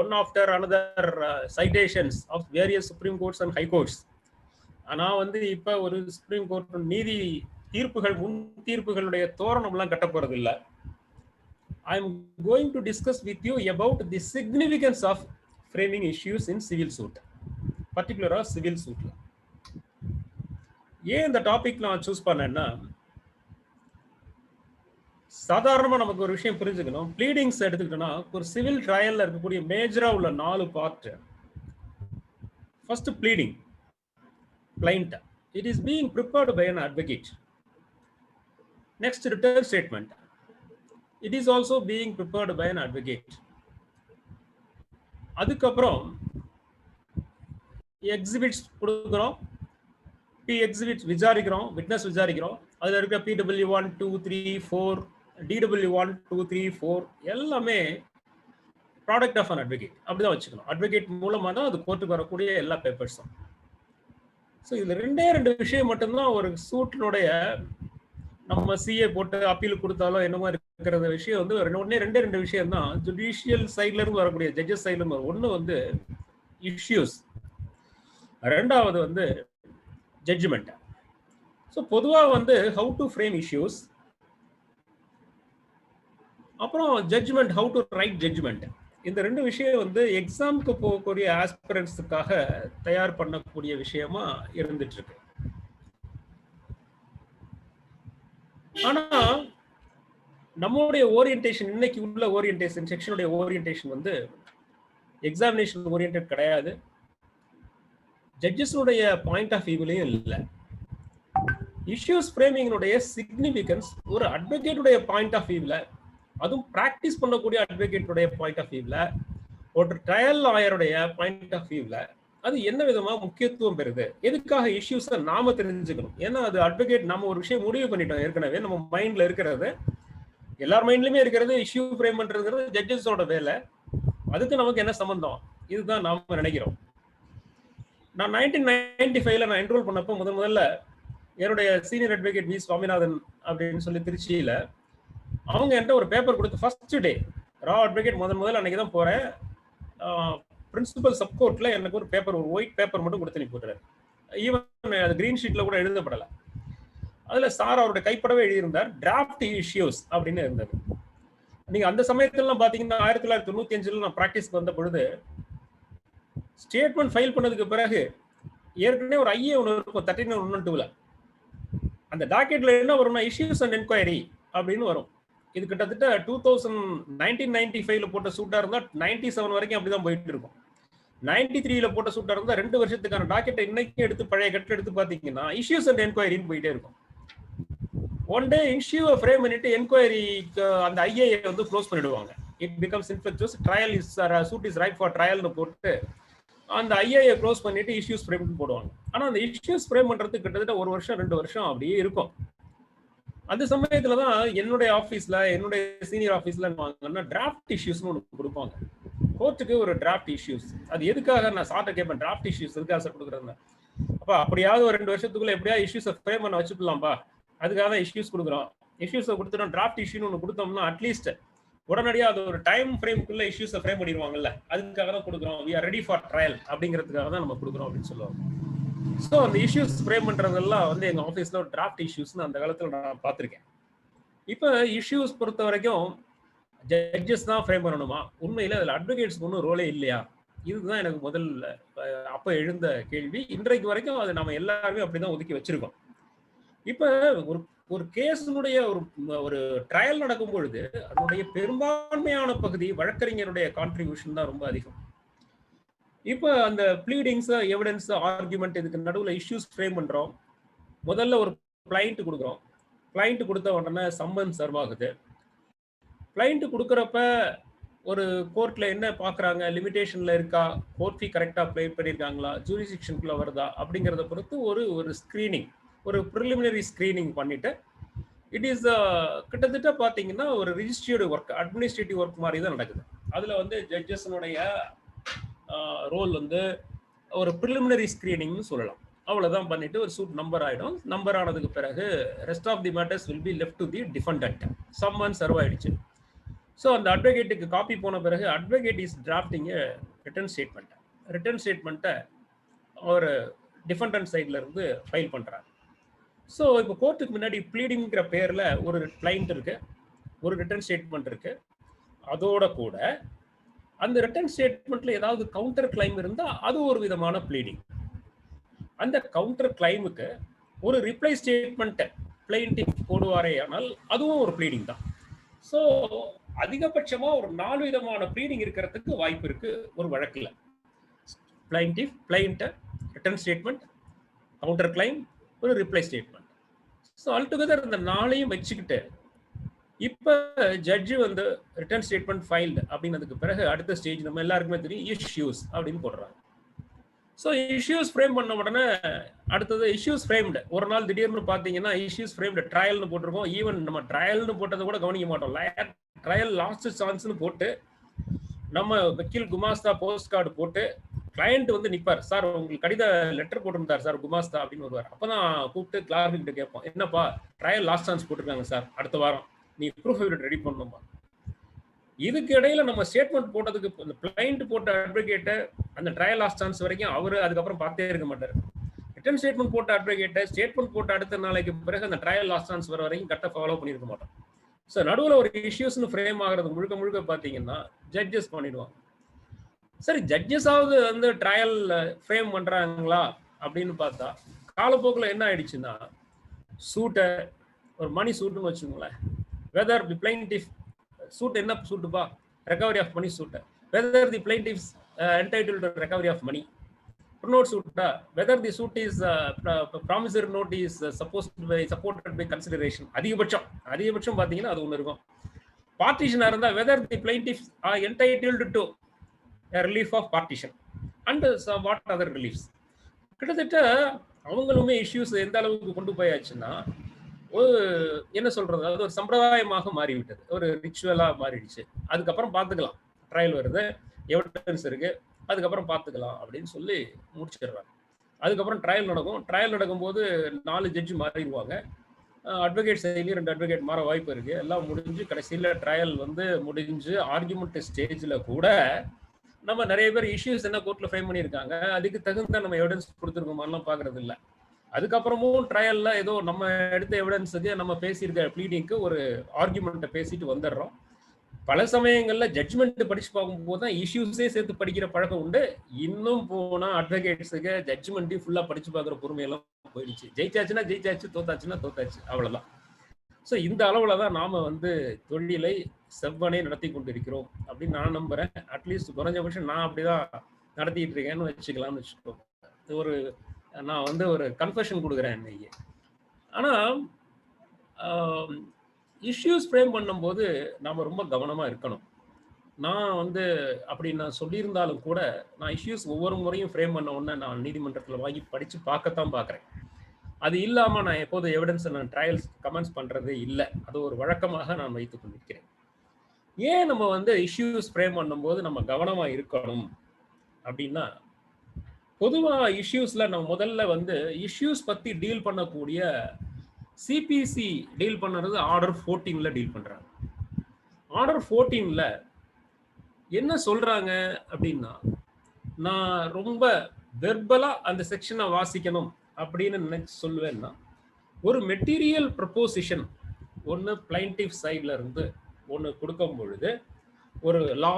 one after another citations of various Supreme Courts and High Courts. ஆனால் வந்து இப்போ ஒரு சுப்ரீம் கோர்ட் நீதி தீர்ப்புகள் முன் தீர்ப்புகளுடைய தோரணம்லாம் கட்ட போறது இல்லை. I am going to discuss with you about the significance of framing issues in civil suit, particularly civil suit. ஏன் இந்த டாபிக் நான் சூஸ் பண்ணேன்னா, சாதாரணமாக நமக்கு ஒரு விஷயம் புரிஞ்சுக்கணும். ப்ளீடிங்ஸ் எடுத்துக்கிட்டோன்னா ஒரு சிவில் ட்ரையலில் இருக்கக்கூடிய மேஜராக உள்ள 4 part. First bleeding, plaint. It is being prepared by an advocate. Next, return statement. It is also being prepared by an advocate. அதுக்கப்புறம் எக்ஸிபிட்ஸ் கொடுக்குறோம், எக்ஸிபிட் விசாரிக்கிறோம், விட்னஸ் விசாரிக்கிறோம். அதில் இருக்க PW1, 2, 3, 4, DW1, 2, 3, 4 எல்லாமே ப்ராடக்ட் ஆஃப் அன் அட்வொகேட். அப்படிதான் வச்சுக்கணும். Advocate மூலமாக தான் அது கோர்ட்டுக்கு வரக்கூடிய எல்லா பேப்பர்ஸும். ஸோ இதில் 2 விஷயம் மட்டும்தான் ஒரு சூட்டினுடைய நம்ம சிஏ போட்டு அப்பீல் கொடுத்தாலும் என்னமா இருக்கிற விஷயம் வந்து ரெண்டு விஷயம் தான் ஜுடிஷியல் சைட்ல இருந்து வரக்கூடிய ஜட்ஜஸ் சைட்ல இருந்து. ஒன்று வந்து இஷ்யூஸ், ரெண்டாவது வந்து ஜட்ஜ்மெண்ட். ஸோ பொதுவாக வந்து ஹவு டு ஃப்ரேம் இஷ்யூஸ், அப்புறம் judgment, how to write judgment. இந்த 2 விஷயம் வந்து எக்ஸாமுக்கு போகக்கூடிய ஆஸ்பிரன்ட்ஸுக்காக தயார் பண்ணக்கூடிய விஷயமா இருந்துட்டு இருக்கு. ஆனா நம்மளுடைய ஓரியன்டேஷன், இன்னைக்கு உள்ள ஓரியன்டேஷன், செக்ஷனுடைய ஓரியன்டேஷன் வந்து எக்ஸாமினேஷன் ஓரியன்டட் கிடையாது, ஜட்ஜஸுடைய பாயிண்ட் ஆஃப் வியூலையும் இல்லை. இஷ்யூஸ் ஃப்ரேமிங்கினுடைய சிக்னிஃபிகன்ஸ் ஒரு அட்வொகேட்டுடைய பாயிண்ட் ஆஃப் வியூல, அதுவும் பிராக்டிஸ் பண்ணக்கூடிய அட்வொகேட்டுடைய பாயிண்ட் ஆஃப் வியூல, ஒரு ட்ரையல் லாயருடைய பாயிண்ட் ஆஃப் வியூல அது என்ன விதமா முக்கியத்துவம் பெறுது. எதுக்காக இஷ்யூஸை நாம தெரிஞ்சுக்கணும். ஏன்னா அது அட்வொகேட் நம்ம ஒரு விஷயம் முடிவு பண்ணிட்டோம் ஏற்கனவே, நம்ம மைண்ட்ல இருக்கிறது, எல்லார் மைண்ட்லயுமே இருக்கிறது. இஷ்யூ ஃப்ரேம் பண்றது ஜட்ஜஸோட வேலை. அதுக்கு நமக்கு என்ன சம்பந்தம், இதுதான் நாம நினைக்கிறோம். நான் 1995 நான் என்ரோல் பண்ணப்போ முதல்ல என்னுடைய சீனியர் அட்வொகேட் வி சுவாமிநாதன் அப்படின்னு சொல்லி திருச்சியில அவங்க என்கிட்ட ஒரு பேப்பர் கொடுத்து, ஃபர்ஸ்ட் டே ரா அட்வொகேட் முதல்ல அன்னைக்கு தான் போறேன். பிரின்சிபல் சப்கோர்ட்ல எனக்கு ஒரு பேப்பர், ஒரு ஒயிட் பேப்பர் மட்டும் கொடுத்து அனுப்பிவிட்டாரு. ஈவன் அது கிரீன் ஷீட்ல கூட எழுதப்படலை. அதுல சார் அவருடைய கைப்படவே எழுதியிருந்தார், டிராஃப்ட் இஷ்யூஸ் அப்படின்னு இருந்தது. நீங்க அந்த சமயத்துலாம் பாத்தீங்கன்னா 1995 நான் பிராக்டிஸ்க்கு வந்த பொழுது ஸ்டேட்மெண்ட் ஃபைல் பண்ணதுக்கு பிறகு ஏற்கனவே ஒரு ஐஏ ஒன்று இருக்கும் 13(1)(2)ல. அந்த டாக்கெட்ல என்ன வரும்னா இஷ்யூஸ் அண்ட் என்கொயரி அப்படின்னு வரும். இது கிட்டத்தட்ட 1995 போட்ட சூட்டா இருந்தா 97 வரைக்கும் அப்படிதான் போயிட்டு இருக்கும். 93 போட்ட சூட்டா இருந்தா 2 வருஷத்துக்கான டாக்கெட்டை இன்னைக்கு எடுத்து பழைய கட்டு எடுத்து பாத்தீங்கன்னா இஷ்யூஸ் அண்ட் என்கொயரின்னு போயிட்டே இருக்கும். ஒன் டே இஷ்யூவை ஃப்ரேம் பண்ணிட்டு என்கொயரிக்கு அந்த ஐஏ வந்து க்ளோஸ் பண்ணிடுவாங்க. It becomes infructuous, trial is suit is right for ட்ரையல்னு போட்டு அந்த ஐஏ க்ளோஸ் பண்ணிட்டு இஷ்யூஸ் ஃப்ரேம் போடுவாங்க. ஆனா அந்த இஷ்யூஸ் ஃப்ரேம் பண்றதுக்கு கிட்டத்தட்ட 1 வருஷம் 2 வருஷம் அப்படியே இருக்கும். அந்த சமயத்துல தான் என்னுடைய ஆஃபீஸ்ல, என்னுடைய சீனியர் ஆஃபீஸ்ல வாங்கன்னா டிராஃப்ட் இஷ்யூஸ்னு ஒன்று கொடுப்பாங்க. கோர்ட்டுக்கு ஒரு டிராஃப்ட் இஷ்யூஸ். அது எதுக்காக நான் சார்ட்ட கேட்பேன், டிராஃப்ட் இஷ்யூஸ் எதுக்காக சார் கொடுக்குறேன். அப்பா அப்படியாவது ஒரு 2 வருஷத்துக்குள்ள எப்படியா இஷ்யூஸை ஃப்ரேம் பண்ண வச்சுக்கலாம்பா, அதுக்காக தான் இஷ்யூஸ் கொடுக்குறோம். இஷ்யூஸை கொடுத்துட்டோம், டிராஃப்ட் இஷ்யூன்னு ஒன்று கொடுத்தோம்னா அட்லீஸ்ட் உடனடியாக அது ஒரு டைம் ஃப்ரேம்குள்ள இஷ்யூஸை ஃப்ரேம் பண்ணிடுவாங்கல்ல, அதுக்காக தான் கொடுக்குறோம். We are ready for trial அப்படிங்கிறதுக்காக தான் நம்ம கொடுக்குறோம் அப்படின்னு சொல்லுவாங்க. ஸோ அந்த இஷ்யூஸ் ஃப்ரேம் பண்றதெல்லாம் வந்து எங்க ஆஃபீஸ்ல ஒரு டிராஃப்ட் இஷ்யூஸ்னு அந்த காலத்தில் நான் பார்த்துருக்கேன். இப்போ இஷ்யூஸ் பொறுத்த வரைக்கும் ஜட்ஜஸ் தான் ஃப்ரேம் பண்ணணுமா? உண்மையில அதில் அட்வொகேட்ஸ்க்கு ஒன்றும் ரோலே இல்லையா? இதுதான் எனக்கு முதல்ல அப்போ எழுந்த கேள்வி. இன்றைக்கு வரைக்கும் அதை நம்ம எல்லாருமே அப்படிதான் ஒதுக்கி வச்சிருக்கோம். இப்போ ஒரு கேஸினுடைய ஒரு ட்ரையல் நடக்கும் பொழுது அதனுடைய பெரும்பான்மையான பகுதி வழக்கறிஞருடைய கான்ட்ரிபியூஷன் தான் ரொம்ப அதிகம். இப்போ அந்த ப்ளீடிங்ஸ், எவிடன்ஸ், ஆர்குமெண்ட், இதுக்கு நடுவில் இஷ்யூஸ் ஃப்ரேம் பண்றோம். முதல்ல ஒரு பிளைண்ட் கொடுக்குறோம். பிளைண்ட் கொடுத்த உடனே சம்மன் சர்வ் ஆகுது. பிளைண்ட் கொடுக்குறப்ப ஒரு கோர்ட்ல என்ன பார்க்குறாங்க, லிமிடேஷன்ல இருக்கா, கோர்ட் ஃபீ கரெக்டாக ப்ளே பண்ணியிருக்காங்களா, ஜூரிஸ்டிக்ஷனுக்குள்ள வருதா அப்படிங்கிறத பொறுத்து ஒரு ஸ்க்ரீனிங், ஒரு ப்ரிலிமினரி ஸ்க்ரீனிங் பண்ணிட்டு இட் இஸ் கிட்டத்தட்ட பார்த்தீங்கன்னா ஒரு ரிஜிஸ்ட்ரேட் ஒர்க், அட்மினிஸ்ட்ரேட்டிவ் ஒர்க் மாதிரி தான் நடக்குது. அதில் வந்து ஜட்ஜஸ்னுடைய ரோல் வந்து ஒரு ப்ரிலிமினரி ஸ்க்ரீனிங்னு சொல்லலாம். அவ்வளோதான் பண்ணிட்டு ஒரு சூட் நம்பர் ஆகிடும். நம்பர் ஆனதுக்கு பிறகு rest of the matters will be left to the defendant. Summon serve ஆயிடுச்சு. ஸோ அந்த அட்வொகேட்டுக்கு காப்பி போன பிறகு advocate is drafting return statement. Return ஸ்டேட்மெண்ட்டை ஒரு டிஃபெண்டன்ட் சைட்ல இருந்து ஃபைல் பண்றாங்க. ஸோ இப்போ கோர்ட்டுக்கு முன்னாடி ப்ளீடிங்கிற பேர்ல ஒரு கிளைண்ட் இருக்கு, ஒரு ரிட்டர்ன் ஸ்டேட்மெண்ட் இருக்கு. அதோட கூட அந்த ரிட்டர்ன் ஸ்டேட்மெண்ட்ல ஏதாவது கவுண்டர் கிளைம் இருந்தா அது ஒரு விதமான ப்ளீடிங். அந்த கவுண்டர் கிளைமுக்கு ஒரு ரிப்ளை ஸ்டேட்மெண்ட் பிளைன்டிஃப் போடுவாரே ஆனால் அதுவும் ஒரு ப்ளீடிங் தான். ஸோ அதிகபட்சமா ஒரு 4 விதமான ப்ளீடிங் இருக்கிறதுக்கு வாய்ப்பு இருக்கு ஒரு வழக்கில். Plaintiff, plaint, return statement, counter claim, ஒரு ரிப்ளை ஸ்டேட்மெண்ட். ஸோ ஆல்டுகெதர் இந்த 4ஐயும் வச்சுக்கிட்டு இப்போ ஜட்ஜு வந்து ரிட்டர்ன் ஸ்டேட்மெண்ட் ஃபைல்டு அப்படின்னதுக்கு பிறகு அடுத்த ஸ்டேஜ் நம்ம எல்லாருக்குமே தெரியும் இஷ்யூஸ் அப்படின்னு போடுறாங்க. ஸோ இஷ்யூஸ் ஃப்ரேம் பண்ண உடனே அடுத்தது இஷ்யூஸ் ஃப்ரேம்டு. ஒரு நாள் திடீர்னு பார்த்தீங்கன்னா இஷ்யூஸ் ஃப்ரேம்டு ட்ரையல்னு போட்டிருக்கோம். ஈவன் நம்ம ட்ரையல்னு போட்டதை கூட கவனிக்க மாட்டோம். ட்ரையல் லாஸ்ட் சான்ஸ்னு போட்டு நம்ம வக்கீல் குமாஸ்தா போஸ்ட் கார்டு போட்டு கிளையண்ட் வந்து நிற்பார். சார் உங்களுக்கு கடித லெட்டர் போட்டிருந்தார் சார் குமாஸ்தா அப்படின்னு வருவார். அப்போ தான் கூப்பிட்டு கிளார்க்கு கிட்ட கேட்போம், என்னப்பா ட்ரையல் லாஸ்ட் சான்ஸ் போட்டிருக்காங்க சார், அடுத்த வாரம் நீ ப்ரூஃப் எவிடன்ஸ் ரெடி பண்ணணுமா. இதுக்கு இடையில நம்ம ஸ்டேட்மெண்ட் போட்டதுக்கு இந்த கிளைண்ட் போட்ட அட்வொகேட்டை அந்த ட்ரையல் லாஸ்ட் சான்ஸ் வரைக்கும் அவரு அதுக்கப்புறம் பார்த்தே இருக்க மாட்டார். ரிட்டர்ன் ஸ்டேட்மெண்ட் போட்ட அட்வொகேட்டை ஸ்டேட்மெண்ட் போட்ட அடுத்த நாளைக்கு பிறகு அந்த ட்ரையல் லாஸ்ட் சான்ஸ் வர வரைக்கும் கரெக்டாக ஃபாலோ பண்ணியிருக்க மாட்டோம். ஸோ நடுவில் ஒரு இஷ்யூஸ்னு ஃப்ரேம் ஆகிறது முழுக்க முழுக்க பார்த்தீங்கன்னா ஜட்ஜஸ் பண்ணிடுவாங்க. சரி, ஜட்ஜஸாவது வந்து ட்ரையல் ஃப்ரேம் பண்ணுறாங்களா அப்படின்னு பார்த்தா காலப்போக்கில் என்ன ஆயிடுச்சுன்னா, சூட்டை ஒரு மணி சூட்டுன்னு வச்சுக்கோங்களேன், வெதர் தி பிளைன்டிஃப் சூட் என்ன சூட்டுப்பா, ரெக்கவரி ஆஃப் மணி சூட்டை, whether the plaintiffs entitled to recovery of money, note சூட்டா, whether the suit is promissory note is supported by consideration. அதிகபட்சம் பார்த்தீங்கன்னா அது ஒன்று இருக்கும். பார்ட்டிஷனாக இருந்தால் whether the plaintiffs are entitled to relief of partition and what other reliefs. கிட்டத்தட்ட அவங்களுமே இஷ்யூஸ் எந்த அளவுக்கு கொண்டு போயாச்சுன்னா ஒரு என்ன சொல்றது, அது ஒரு சம்பிரதாயமாக மாறிவிட்டது, ஒரு ரிச்சுவலாக மாறிடுச்சு. அதுக்கப்புறம் பார்த்துக்கலாம், ட்ரையல் வருது, எவிடன்ஸ் இருக்கு, அதுக்கப்புறம் பார்த்துக்கலாம் அப்படின்னு சொல்லி முடிச்சிடுறாங்க. அதுக்கப்புறம் ட்ரையல் நடக்கும். ட்ரையல் நடக்கும்போது 4 ஜட்ஜு மாறிடுவாங்க. அட்வொகேட் சைட்லேயும் 2 அட்வொகேட் மாற வாய்ப்பு இருக்கு. எல்லாம் முடிஞ்சு கடைசியில் ட்ரையல் வந்து முடிஞ்சு ஆர்குமெண்ட் ஸ்டேஜில் கூட நம்ம நிறைய பேர் இஷ்யூஸ் என்ன கோர்ட்டில் ஃப்ரேம் பண்ணியிருக்காங்க, அதுக்கு தகுந்த நம்ம எவிடன்ஸ் கொடுத்துருக்கோமாலாம் பார்க்கறது இல்லை. அதுக்கப்புறமும் ட்ரையல்ல ஏதோ நம்ம எடுத்த எவிடன்ஸுக்கு நம்ம பேசியிருக்க ப்ளீடிங்க்கு ஒரு ஆர்குமெண்ட்டை பேசிட்டு வந்துடுறோம். பல சமயங்கள்ல ஜட்ஜ்மெண்ட் படிச்சு பார்க்கும்போது தான் இஷ்யூஸே சேர்த்து படிக்கிற பழக்கம் உண்டு. இன்னும் போனா அட்வொகேட்ஸுக்கு ஜட்ஜ்மெண்ட்டையும் ஃபுல்லா படிச்சு பார்க்குற பொறுமையெல்லாம் போயிடுச்சு. ஜெயிச்சாச்சுன்னா ஜெயிச்சாச்சு, தோத்தாச்சுன்னா தோத்தாச்சு, அவ்வளவுதான். ஸோ இந்த அளவுல தான் நாம வந்து தொழிலை செவ்வனே நடத்தி கொண்டு இருக்கிறோம் அப்படின்னு நான் நம்புறேன். அட்லீஸ்ட் குறைஞ்சபட்சம் நான் அப்படிதான் நடத்திட்டு இருக்கேன்னு வச்சுக்கலாம்னு வச்சுக்கோங்க. ஒரு நான் வந்து ஒரு கன்ஃபெஷன் கொடுக்குறேன் இன்னைக்கு. ஆனால் இஷ்யூஸ் ஃப்ரேம் பண்ணும்போது நாம் ரொம்ப கவனமாக இருக்கணும். நான் வந்து அப்படி நான் சொல்லியிருந்தாலும் கூட நான் இஷ்யூஸ் ஒவ்வொரு முறையும் ஃப்ரேம் பண்ண உடனே நான் நீதிமன்றத்தில் வாங்கி படித்து பார்க்கத்தான் பார்க்குறேன். அது இல்லாமல் நான் எப்போதும் எவிடன்ஸை நான் ட்ரையல்ஸ் கமெண்ட்ஸ் பண்ணுறதே இல்லை. அது ஒரு வழக்கமாக நான் வைத்துக் கொண்டிருக்கிறேன். ஏன் நம்ம வந்து இஷ்யூஸ் ஃப்ரேம் பண்ணும்போது நம்ம கவனமாக இருக்கணும் அப்படின்னா, பொதுவாக இஷ்யூஸ்ல நம்ம முதல்ல வந்து இஷ்யூஸ் பற்றி டீல் பண்ணக்கூடிய சிபிசி டீல் பண்ணுறது ஆர்டர் 14ல டீல் பண்ணுறாங்க. ஆர்டர் 14ல என்ன சொல்றாங்க அப்படின்னா, நான் ரொம்ப வெர்பலா அந்த செக்ஷனை வாசிக்கணும் அப்படின்னு நினைச்சு சொல்லுவேன்னா, ஒரு மெட்டீரியல் ப்ரொபோசிஷன் ஒன்று பிளைன்டிஃப் சைட்ல இருந்து ஒன்று கொடுக்கும் பொழுது, ஒரு லா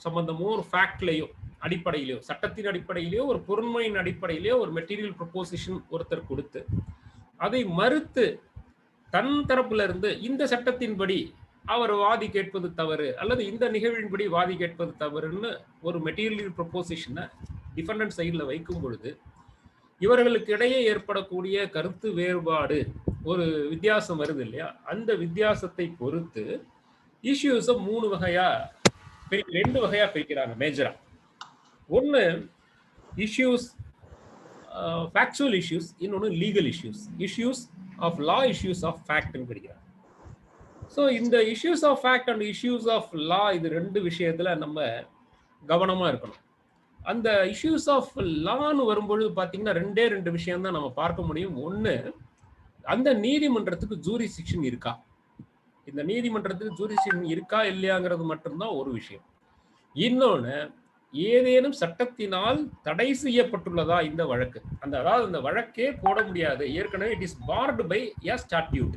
சம்பந்தமோ ஒரு ஃபேக்ட்லையோ அடிப்படையிலையோ, சட்டத்தின் அடிப்படையிலையோ ஒரு பொருண்மையின் அடிப்படையிலையோ ஒரு மெட்டீரியல் ப்ரொபோசிஷன் ஒருத்தர் கொடுத்து அதை மறுத்து தன் தரப்புல இருந்து இந்த சட்டத்தின்படி அவர் வாதி கேட்பது தவறு அல்லது இந்த நிகழ்வின்படி வாதி கேட்பது தவறுன்னு ஒரு மெட்டீரியல் ப்ரொபோசிஷனை டிஃபெண்டன்ட் சைடில் வைக்கும் பொழுது இவர்களுக்கு இடையே ஏற்படக்கூடிய கருத்து வேறுபாடு ஒரு வித்தியாசம் வருது இல்லையா, அந்த வித்தியாசத்தை பொறுத்து இஷ்யூஸை 2 வகையா பிரிக்கிறாங்க மேஜரா. ஒன்று இஷ்யூஸ் ஃபேக்சுவல் இஷ்யூஸ், இன்னொன்று legal issues. Issues of law, issues of ஃபேக்ட்னு பிரிக்கிறாங்க. ஸோ இந்த issues of fact and issues of law, இது 2 விஷயத்துல நம்ம கவனமா இருக்கணும். அந்த இஷ்யூஸ் ஆஃப் லான்னு வரும்பொழுது பார்த்தீங்கன்னா 2 விஷயம் தான் நம்ம பார்க்க முடியும். ஒன்று, அந்த நீதிமன்றத்துக்கு ஜூரிஸ்டிக்ஷன் இருக்கா, இந்த நீதிமன்றத்துக்கு ஜூரிஸ்டிக்ஷன் இருக்கா இல்லையாங்கிறது மட்டும்தான் ஒரு விஷயம். இன்னொன்னு, ஏதேனும் சட்டத்தினால் தடை செய்யப்பட்டுள்ளதா இந்த வழக்கு, அதாவது அந்த வழக்கே போட முடியாது, ஏற்கனவே it is barred by a statute.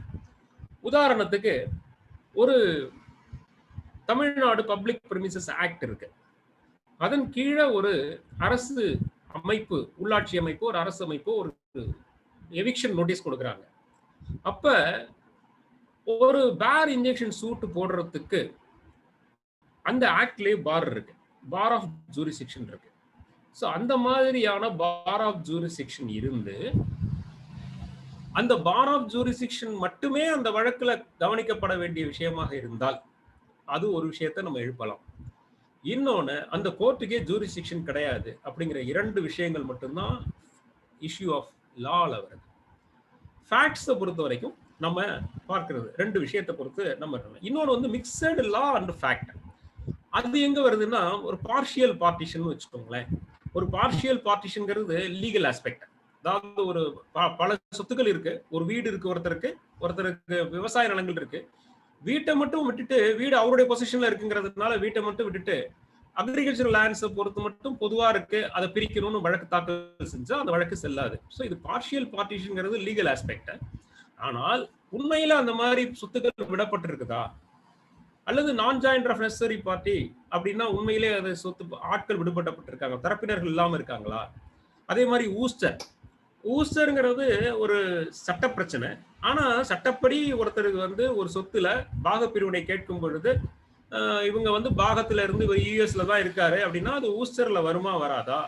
உதாரணத்துக்கு ஒரு தமிழ்நாடு பப்ளிக் பிரிமிசஸ் ஆக்ட் இருக்கு, அதன் கீழே ஒரு அரசு அமைப்பு, உள்ளாட்சி அமைப்பு, ஒரு அரசு அமைப்பு ஒரு எவிக்ஷன் நோட்டீஸ் கொடுக்குறாங்க. அப்ப ஒரு பேர் இன்ஜெக்ஷன் சூட் போடுறதுக்கு அந்த ஆக்ட்லயே பார் இருக்கு, பார் ஆஃப் ஜூரிஸ்டிக்ஷன் இருக்கு. ஸோ அந்த மாதிரியான பார் ஆஃப் ஜூரிஸ்டிக்ஷன் இருந்து அந்த பார் ஆஃப் ஜூரிஸ்டிக்ஷன் மட்டுமே அந்த வழக்குல கவனிக்கப்பட வேண்டிய விஷயமாக இருந்தால் அது ஒரு விஷயத்தை நம்ம எழுப்பலாம். இன்னொன்னு, அந்த கோர்ட்டுக்கே ஜூரிஸ்டிக்ஷன் கிடையாது அப்படிங்கிற இரண்டு விஷயங்கள் மட்டும்தான் இஷ்யூ ஆஃப் லால வருது. ஃபேக்ட்ஸை பொறுத்த வரைக்கும் நம்ம பார்க்கிறது ரெண்டு விஷயத்தை பொறுத்து நம்ம. இன்னொன்று வந்து மிக்சடு லா அண்ட் ஃபேக்ட். அது எங்க வருதுன்னா, ஒரு பார்ஷியல் பார்ட்டிஷன் வச்சுக்கோங்களேன். ஒரு பார்ஷியல் பார்ட்டிஷன்ங்கிறது லீகல் ஆஸ்பெக்ட். அதாவது ஒரு பல சொத்துக்கள் இருக்கு, ஒரு வீடு இருக்கு, ஒருத்தருக்கு விவசாய நிலங்கள் இருக்கு. வீட்டை மட்டும் விட்டுட்டு, வீடு அவருடைய பொசிஷன்ல இருக்குங்கிறதுனால வீட்டை மட்டும் விட்டுட்டு அக்ரிகல்ச்சர் லேண்ட்ஸை பொறுத்து மட்டும் பொதுவா இருக்கு, அதை பிரிக்கணும்னு வழக்கு தாக்கல் செஞ்சா அந்த வழக்கு செல்லாது. ஸோ இது பார்ஷியல் பார்ட்டிஷன்ங்கிறது லீகல் ஆஸ்பெக்ட். ஆனால் உண்மையில அந்த மாதிரி சொத்துக்கள் விடப்பட்டிருக்குதா, அல்லது நான் ஜாயின்ட் ஆஃப் நெசசரி பார்ட்டி அப்படின்னா உண்மையிலே அது சொத்து ஆட்கள் விடுபட்டப்பட்டிருக்காங்க, தரப்பினர்கள் இல்லாம இருக்காங்களா? அதே மாதிரி ஊஸ்டர்ங்கிறது ஒரு சட்ட பிரச்சனை. ஆனா சட்டப்படி ஒருத்தருக்கு வந்து ஒரு சொத்துல பாகப்பிரிவினை கேட்கும் பொழுது இவங்க வந்து பாகத்துல இருந்து ஒரு யூஎஸ்ல தான் இருக்காரு அப்படின்னா அது ஊஸ்டர்ல வருமா வராதா,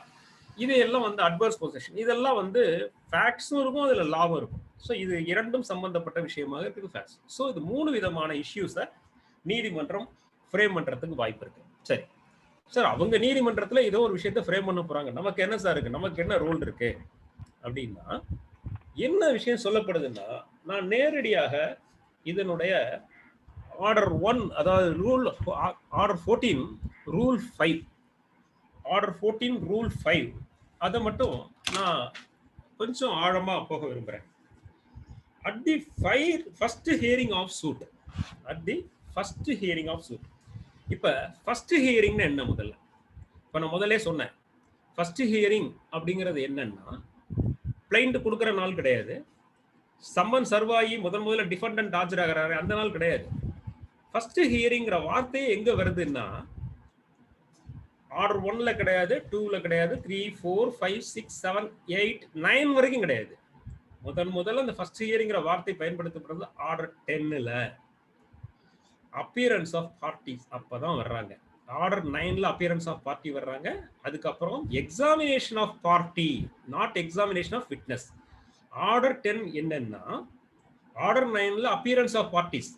இதையெல்லாம் வந்து அட்வர்ஸ் பொசிஷன், இதெல்லாம் வந்து ஃபேக்ட்ஸும் இருக்கும், அதுல லாவும் இருக்கும். ஸோ இது இரண்டும் சம்பந்தப்பட்ட விஷயமாக இருக்குது ஃபேக்ட்ஸ். ஸோ இது மூணு விதமான இஷ்யூஸை நீதிமன்றம் ஃப்ரேம் பண்றதுக்கு வாய்ப்பு இருக்கு. சரி சார், அவங்க நீதிமன்றத்துல ஏதோ ஒரு விஷயத்த ஃப்ரேம் பண்ண போறாங்க, நமக்கு என்ன சார் இருக்கு, நமக்கு என்ன ரோல் இருக்கு அப்படின்னா, என்ன விஷயம் சொல்லப்படுதுன்னா, நான் நேரடியாக இதனுடைய ஆர்டர் 1, அதாவது ஆர்டர் 14 ரூல் 5, ஆர்டர் 14 ரூல் 5 அதை மட்டும் நான் கொஞ்சம் ஆழமா போக விரும்புறேன். At the first hearing of suit, இப்ப ஃபர்ஸ்ட் ஹியரிங்னா என்ன? முதல்ல இப்ப நான் முதல்ல சொன்னேன், ஃபர்ஸ்ட் ஹியரிங் அப்படிங்கிறது என்னன்னா, பிளைண்ட் கொடுக்குற நாள் கிடையாது, சம்மன் சர்வாயி முதல்ல டிஃபெண்டன்ட் ஆஜராகிறாரு அந்த நாள் கிடையாது. ஃபர்ஸ்ட் ஹியரிங்கிற வார்த்தையே எங்க வருதுன்னா, ஆர்டர் 1ல கிடையாது, 2ல கிடையாது, 3, 4, 5, 6, 7, 8, 9 வரைக்கும் கிடையாது. முதல்ல அந்த ஃபர்ஸ்ட் ஹியரிங்கிற வார்த்தை பயன்படுத்தப்படுறது ஆர்டர் 10ல. அப்பியரன்ஸ் ஆஃப் பார்ட்டிஸ் அப்பதான் வர்றாங்க. ஆர்டர் 9ல அப்பியரன்ஸ் ஆஃப் பார்ட்டி வர்றாங்க. அதுக்கப்புறம் examination of party, not examination of witness. Order 10 என்னன்னா, ஆர்டர் 9ல அப்பியரன்ஸ் ஆஃப் பார்ட்டிஸ்,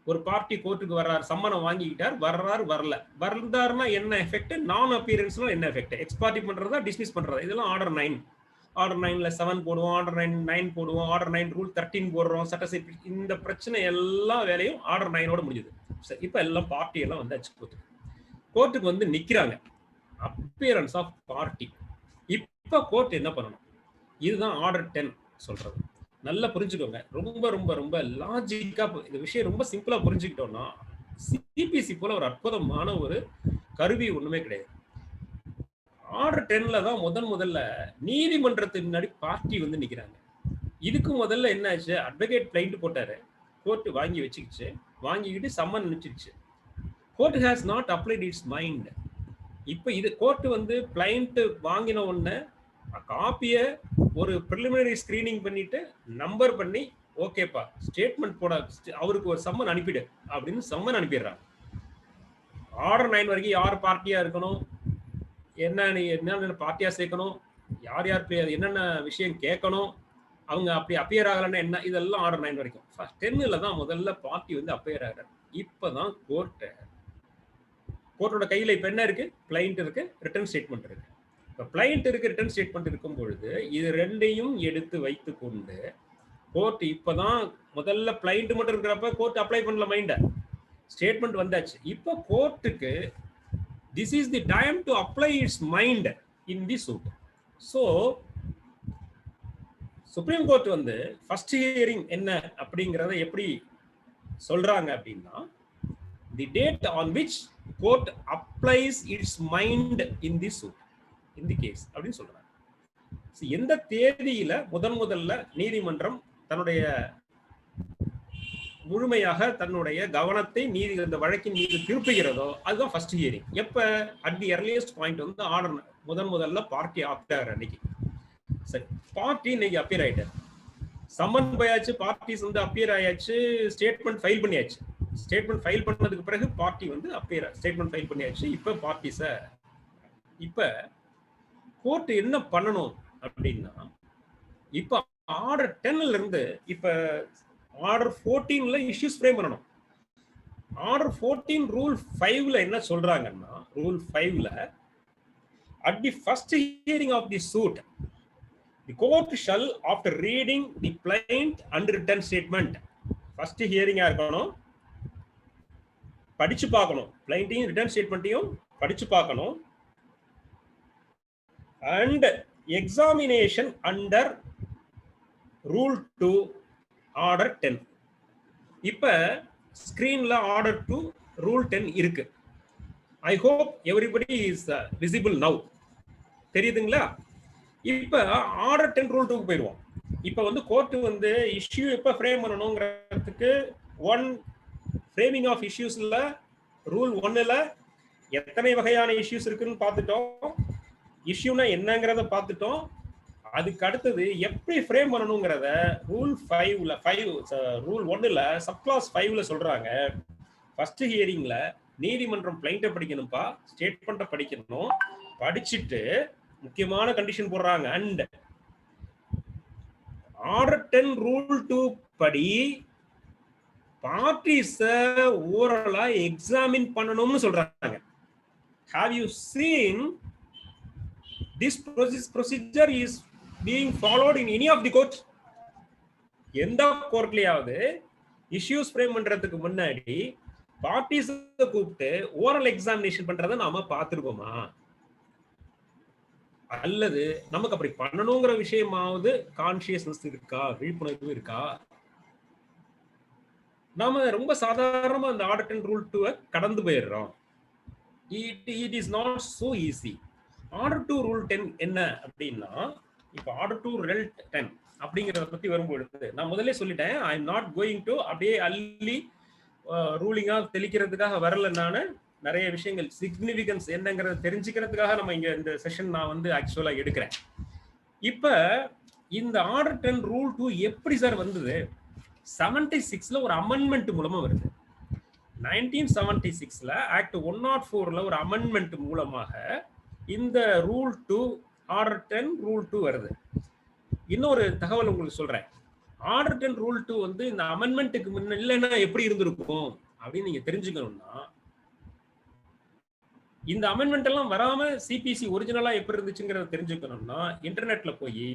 ஒரு பார்ட்டி கோர்ட்டுக்கு வர்றாரு, சம்மனம் வாங்கிக்கிட்டார், வர்றாரு, வந்தாருன்னா என்ன எஃபெக்ட், நான் அப்பியரன்ஸ்னா என்ன எஃபெக்ட், எக்ஸ்பார்ட்டி பண்றதா டிஸ்மிஸ் பண்றதா, இதெல்லாம் ஆர்டர் 9. ஆர்டர் 9ல 7 போடுவோம், ஆர்டர் 9 போடுவோம், ஆர்டர் 9 ரூல் 13 போடுறோம், சட்டசபை. இந்த பிரச்சனை எல்லா வேலையும் ஆர்டர் 9ஓட முடிஞ்சது. சரி, இப்ப எல்லாம் பார்ட்டி எல்லாம் வந்தாச்சு, கோர்ட்டுக்கு வந்து நிக்கிறாங்க, அப்பியரன்ஸ் ஆஃப் பார்ட்டி. இப்ப கோர்ட் என்ன பண்ணணும், இதுதான் ஆர்டர் 10 சொல்றது. நல்லா புரிஞ்சுக்கோங்க, ரொம்ப ரொம்ப ரொம்ப லாஜிக்கா இந்த விஷயம் ரொம்ப சிம்பிளா புரிஞ்சுக்கிட்டோம்னா, சிபிசி போல ஒரு அற்புதமான ஒரு கருவி ஒண்ணுமே கிடையாது. ஆர்டர் 10ல தான் முதல்ல நீதிமன்றத்தின் முன்னாடி பார்ட்டி வந்து நிக்கிறாங்க. இதுக்கு முதல்ல என்ன ஆச்சு, அட்வொகேட் கிளைண்ட் போட்டாரு, கோர்ட் வாங்கி வச்சுக்கிச்சு, வாங்கிக்கிட்டு சம்மன் அனுப்பிச்சிருச்சு. Court has not applied its mind. இப்ப இது கோர்ட் வந்து கிளைண்ட் வாங்கின உடனே காப்பியை ஒரு ப்ரிலிமினரி ஸ்கிரீனிங் பண்ணிட்டு நம்பர் பண்ணி, ஓகேப்பா ஸ்டேட்மெண்ட் போட, அவருக்கு ஒரு சம்மன் அனுப்பிடு அப்படின்னு சம்மன் அனுப்பிடுறாங்க. ஆர்டர் 9 வரைக்கும் யார் பார்ட்டியா இருக்கணும், என்ன பார்ட்டியா சேர்க்கணும், யார் என்னென்ன விஷயம் கேட்கணும், அவங்க அப்படி அப்பியர் ஆகலன்னா என்ன, இதெல்லாம் ஆர்டர் 9 வரைக்கும். 10ல தான் முதல்ல பார்ட்டி வந்து அப்பியர் ஆகிறார். இப்பதான் கோர்ட்டோட கையில இப்ப என்ன இருக்கு, கிளைண்ட் இருக்கு, ரிட்டர்ன் ஸ்டேட்மெண்ட் இருக்கு. இப்ப கிளைண்ட் இருக்கு, ரிட்டர்ன் ஸ்டேட்மெண்ட் இருக்கும் பொழுது இது ரெண்டையும் எடுத்து வைத்து கொண்டு கோர்ட் இப்பதான் முதல்ல கிளைண்ட் மட்டும் இருக்கிறப்ப கோர்ட் அப்ளை பண்ணல மைண்ட, ஸ்டேட்மெண்ட் வந்தாச்சு. இப்ப கோர்ட்டுக்கு this is the time to apply its mind in the suit. So Supreme Court வந்து ஃபர்ஸ்ட் ஹியரிங் என்ன அப்படிங்கறத எப்படி சொல்றாங்க அப்படின்னா the date on which court applies its mind in the suit in the case அப்படின்னு சொல்றாங்க. எந்த தேதியில முதல்ல நீதிமன்றம் தன்னுடைய முழுமையாக தன்னுடைய கவனத்தை நீதி அந்த வழக்கின் மீது திருப்புகிறதோ அதுதான் ஃபர்ஸ்ட் ஹியரிங். எப்ப? அட் தி எர்லியஸ்ட் பாயிண்ட் வந்து ஆர்டர் முதல்ல பார்ட்டி அப்பியர் அன்னைக்கு. சரி, பார்ட்டி இன்னைக்கு அப்பியர் ஆயிட்டாரு, சம்மன் போயாச்சு, பார்ட்டிஸ் வந்து அப்பியர் ஆயாச்சு, ஸ்டேட்மெண்ட் ஃபைல் பண்ணியாச்சு. ஸ்டேட்மெண்ட் ஃபைல் பண்ணதுக்கு பிறகு பார்ட்டி வந்து அப்பியர் ஸ்டேட்மெண்ட் ஃபைல் பண்ணியாச்சு. இப்ப பார்ட்டிஸ இப்ப கோர்ட் என்ன பண்ணணும் அப்படின்னா, இப்ப ஆர்டர் 10ல இருந்து இப்ப ஆர்டர் 14ல இஷ்யூஸ் ஃப்ரேம் பண்ணணும். ஆர்டர் 14 ரூல் 5ல என்ன சொல்றாங்கன்னா, rule 5ல at the first hearing of the suit the court shall, after reading the plaint and written statement, first hearing இருக்கணும், படிச்சு பார்க்கணும், plainட்டையும் ரிட்டன் ஸ்டேட்மெண்ட்டையும் படிச்சு பார்க்கணும், and examination under rule 2 order 10. இப்ப ஸ்கிரீன்ல ஆர்டர் 2 ரூல் 10 இருக்கு. I hope everybody is visible now. தெரியுதுங்களா? இப்ப ஆர்டர் 10 ரூல் 2க்கு போயிடுவோம். இப்ப வந்து கோர்ட் வந்து இஷ்யூ எப்ப ஃப்ரேம் பண்ணணுங்கிறதுக்கு ஃப்ரேமிங் ஆஃப் இஷ்யூஸ்ல ரூல் 1ல எத்தனை வகையான இஷ்யூஸ் இருக்குன்னு பார்த்துட்டோம், இஷ்யூனா என்னங்கிறத பார்த்துட்டோம். அதுக்கு அடுத்தது எப்படி ஃப்ரேம் பண்ணணுங்கிறத ரூல் 1ல சப்கிளாஸ் 5ல சொல்றாங்க. ஃபர்ஸ்ட் ஹியரிங்ல நீதிமன்றம் பிளைண்ட்டை படிக்கணும்ப்பா, ஸ்டேட்மெண்ட்டை படிக்கணும், படிச்சுட்டு முக்கியமான கண்டிஷன் போடுறாங்க. அண்ட் ஆர்டர் 10 ரூல் 2 படி பார்ட்டிஸ ஓரலா எக்ஸாமின் பண்ணணும்னு சொல்றாங்க. Have you seen this procedure is being followed in any of the court? எந்த கோர்ட்லயாவது இஷ்யூஸ் ஃப்ரேம் பண்றதுக்கு முன்னாடி பார்ட்டிஸ் கூப்பிட்டு ஓரல் எக்ஸாமினேஷன் பண்றதை நாம பார்த்திருக்கோமா? அல்லது நமக்கு அப்படி பண்ணணுங்கிற விஷயமாவது கான்சியஸ்னஸ் இருக்கா, விழிப்புணர்வு இருக்கா? நாம ரொம்ப சாதாரணமா அந்த ஆர்டர் 10 ரூல் 2 கடந்து போயிடுறோம். It is not so easy. Order 2 rule 10 என்ன அப்படின்னா, இப்ப ஆர்டர் 2 ரூல் 10 அப்படிங்கறத பத்தி வரும்போது நான் முதல்ல சொல்லிட்டேன், I am not going to அப்படியே அள்ளி ரூலிங்கா தெளிக்கிறதுக்காக வரல. நான் நிறைய விஷயங்கள் சிக்னிபிகன்ஸ் என்னங்கிறத தெரிஞ்சுக்கிறதுக்காக நம்ம இங்க இந்த செஷன் நான் வந்து ஆக்சுவலா எடுக்கிறேன். இப்ப இந்த ஆர்டர் 10 ரூல் 2 எப்படி சார் வந்தது? 76ல ஒரு அமெண்ட்மெண்ட் மூலமா வருது. 1976ல ஆக்ட் 104ல ஒரு அமெண்ட்மெண்ட் மூலமாக இந்த ரூல் 2 ஆர்டர் 10 ரூல் 2 வருது. இன்னொரு தகவல் உங்களுக்கு சொல்றேன். ஆர்டர் 10 ரூல் 2 வந்து இந்த அமெண்ட்மெண்ட்டுக்கு முன்ன இல்லைன்னா எப்படி இருந்திருக்கும் அப்படின்னு நீங்க தெரிஞ்சுக்கணும்னா, இந்த அமெண்ட்மெண்ட் எல்லாம் வராம சிபிசி ஒரிஜினலா எப்படி இருந்துச்சுங்கிறத தெரிஞ்சுக்கணும்னா இன்டர்நெட்ல போய்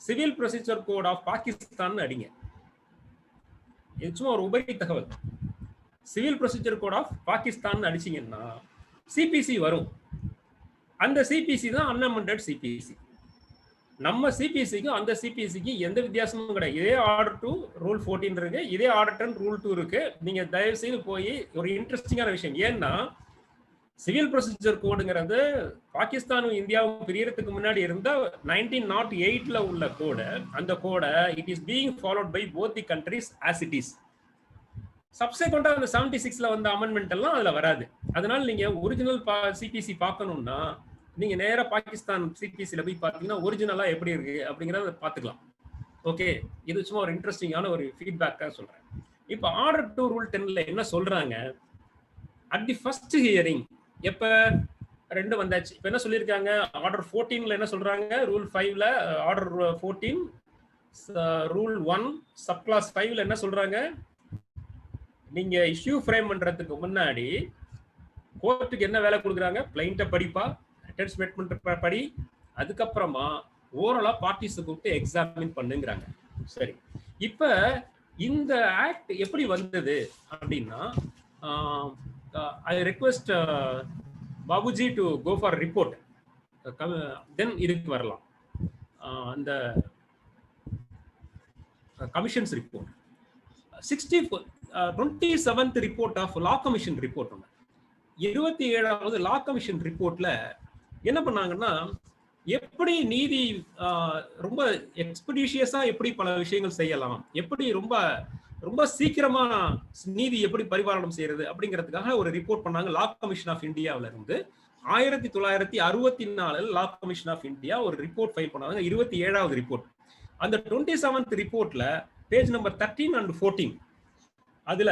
civil procedure code of Pakistan அடிங்க. இது சும்மா ஒரு உபரி தகவல். Civil procedure code of Pakistan அடிச்சீங்கன்னா சிபிசி வரும். அந்த சிபிசி தான் அன்அமெண்டட் சிபிசி. நம்ம சிபிசிக்கும் அந்த சிபிசிக்கும் எந்த வித்தியாசமும் கிடையாது. இதே ஆர்டர் 2 ரூல் 14 இருக்கு, இதே ஆர்டர் 10 ரூல் 2 இருக்கு. நீங்க தயவு செய்து போய் ஒரு இன்ட்ரெஸ்டிங்கான விஷயம், ஏன்னா சிவில் ப்ரொசீஜர் கோடுங்கிறது பாகிஸ்தானும் இந்தியாவும் பிரியறதுக்கு முன்னாடி இருந்த 1908ல உள்ள கோடு. அந்த கோடை it is being followed by both the countries as it is. சப்செக்வெண்டா அந்த 76ல வந்த அமெண்ட்மெண்ட் எல்லாம் அதுல வராது. அதனால நீங்க ஒரிஜினல் சிபிசி பார்க்கணும்னா நீங்க நேரா பாகிஸ்தான் சிபிசில போய் பார்த்தீங்கன்னா ஒரிஜினலா எப்படி இருக்கு அப்படிங்கறத பார்த்துக்கலாம். ஓகே, இது சும்மா ஒரு இன்ட்ரெஸ்டிங்கான ஒரு ஃபீட்பேக்கா சொல்றேன். இப்போ ஆர்டர் 2 ரூல் 10ல என்ன சொல்றாங்க? அட் தி ஃபர்ஸ்ட் ஹியரிங் எப்ப ரெண்டு வந்தாச்சு. இப்போ என்ன சொல்லியிருக்காங்க? ஆர்டர் 14ல என்ன சொல்றாங்க? ரூல் 5ல ஆர்டர் 14 ரூல் 1 சப் கிளாஸ் 5ல என்ன சொல்றாங்க? நீங்க இஷ்யூ ஃப்ரேம் பண்றதுக்கு முன்னாடி கோர்ட்டுக்கு என்ன வேலை கொடுக்குறாங்க? பிளைண்ட்டை படிப்பா, ரிட்டன் ஸ்டேட்மெண்ட் படி, அதுக்கப்புறமா ஓரலா பார்ட்டிஸ் கூப்பிட்டு எக்ஸாமின் பண்ணுங்கிறாங்க. சரி, இப்ப இந்த ஆக்ட் எப்படி வந்தது அப்படின்னா, I request Babuji to go for report, then இதுக்கு வரலாம். அந்த commissions report 27th report of law commission report ஒன்று, 27வது லா கமிஷன் ரிப்போர்ட்ல என்ன பண்ணாங்கன்னா, எப்படி நீதி ரொம்ப எக்ஸ்பெடிஷியஸா எப்படி பல விஷயங்கள் செய்யலாம், எப்படி ரொம்ப ரொம்ப சீக்கிரமா நீதி எப்படி பரிபாலனம் செய்யறது அப்படிங்கிறதுக்காக ஒரு ரிப்போர்ட் பண்ணாங்க. லா கமிஷன் ஆஃப் இந்தியாவில இருந்து 1964 லா கமிஷன் ஆஃப் இந்தியா ஒரு ரிப்போர்ட் ஃபைல் பண்ணாங்க, 27வது ரிப்போர்ட். அந்த 27th ரிப்போர்ட்ல பேஜ் நம்பர் 13 and 14, அதுல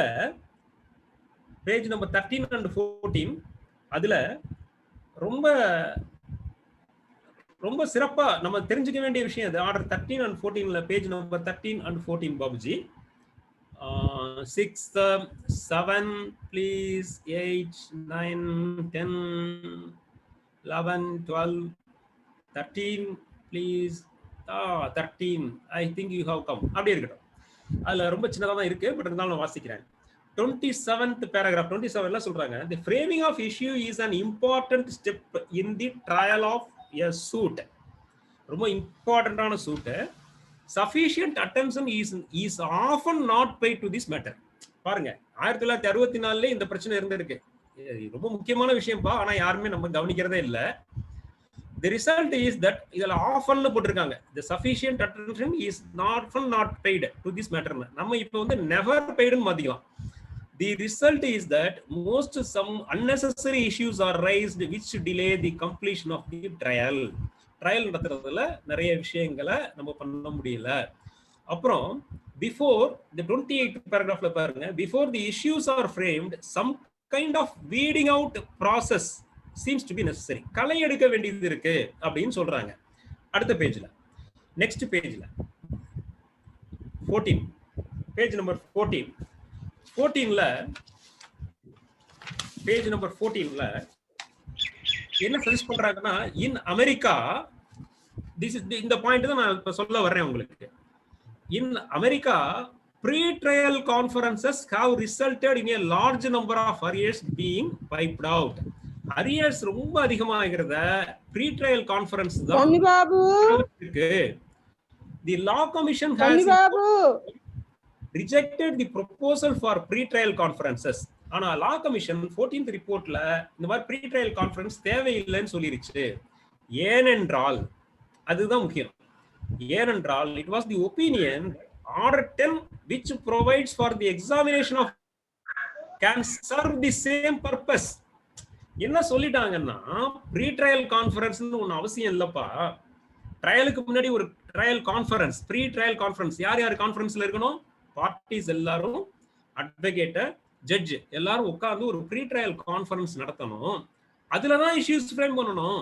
பேஜ் நம்பர் 13 and 14 அதுல ரொம்ப ரொம்ப சிறப்பா நம்ம தெரிஞ்சுக்க வேண்டிய விஷயம் அது. ஆர்டர் 13 and 14ல page number 13 and 14 Babuji. 6, 7 please, 8, 9, 10, 11, 12, 13 please. 13 I think you have come. அப்படி இருக்கட்டும், அதுல ரொம்ப சின்னதா தான் இருக்கு, பட் இருந்தாலும் நான் வாசிக்கிறேன். 27th paragraph 27ல சொல்றாங்க, the framing of issue is an important step in the trial of a suit. ரொம்ப இம்பார்ட்டன்டான suit. sufficient attention is often not paid to this matter. பாருங்க, 1964ல இந்த பிரச்சனை இருந்திருக்கு. ரொம்ப முக்கியமான விஷயம்பா, ஆனா யாருமே நம்ம கவனிக்கிறதே இல்ல. The result is that இதல often போட்டிருக்காங்க, the sufficient attention is often not paid to this matter. நம்ம இப்போ வந்து never paid ன்னு மாத்திக்கலாம். The result is that some unnecessary issues are raised which delay the completion of the trial. Trial நடத்துறதுல நிறைய விஷயங்களை நம்ம பண்ண முடியல. அப்புறம் before the 28th paragraphல பாருங்க, before the issues are framed some kind of weeding out process seems to be necessary. களை எடுக்க வேண்டியது இருக்கு அப்படின்னு சொல்றாங்க. அடுத்த பேஜ்ல, நெக்ஸ்ட் பேஜ்ல 14, பேஜ் நம்பர் 14ல பேஜ் நம்பர் 14ல என்ன சஜஸ்ட் பண்றாங்கன்னா, இன் அமெரிக்கா, இந்த பாயிண்ட் தான் நான் இப்ப சொல்ல வர்றேன் உங்களுக்கு. In America pre-trial conferences have resulted in a large number of arrears being wiped out. arrears ரொம்ப அதிகமாகிறத pre-trial conference தான் இருக்கு. The law commission has rejected the proposal for pre-trial conferences. ஆனா law commission 14th ரிப்போர்ட்ல இந்த மாதிரி pre-trial conference தேவையில்லைன்னு சொல்லிருச்சு. ஏனென்றால், அதுதான் முக்கியம், ஏனென்றால் it was the opinion order 10 which provides for the examination of can serve the same purpose. என்ன சொல்லிட்டாங்கன்னா, ப்ரீ ட்ரையல் கான்ஃபரன்ஸ்னு ஒன்று அவசியம் இல்லப்பா. ட்ரையலுக்கு முன்னாடி ஒரு trial conference, pre trial conference. யார் யார் கான்ஃபரன்ஸ்ல இருக்கணும்? பார்ட்டிஸ் எல்லாரும், அட்வொகேட், ஜட்ஜ் எல்லாரும் உட்கார்ந்து ஒரு ப்ரீ ட்ரையல் கான்ஃபரன்ஸ் நடத்தணும். அதுலதான் இஷ்யூஸ் ஃப்ரேம் பண்ணணும்.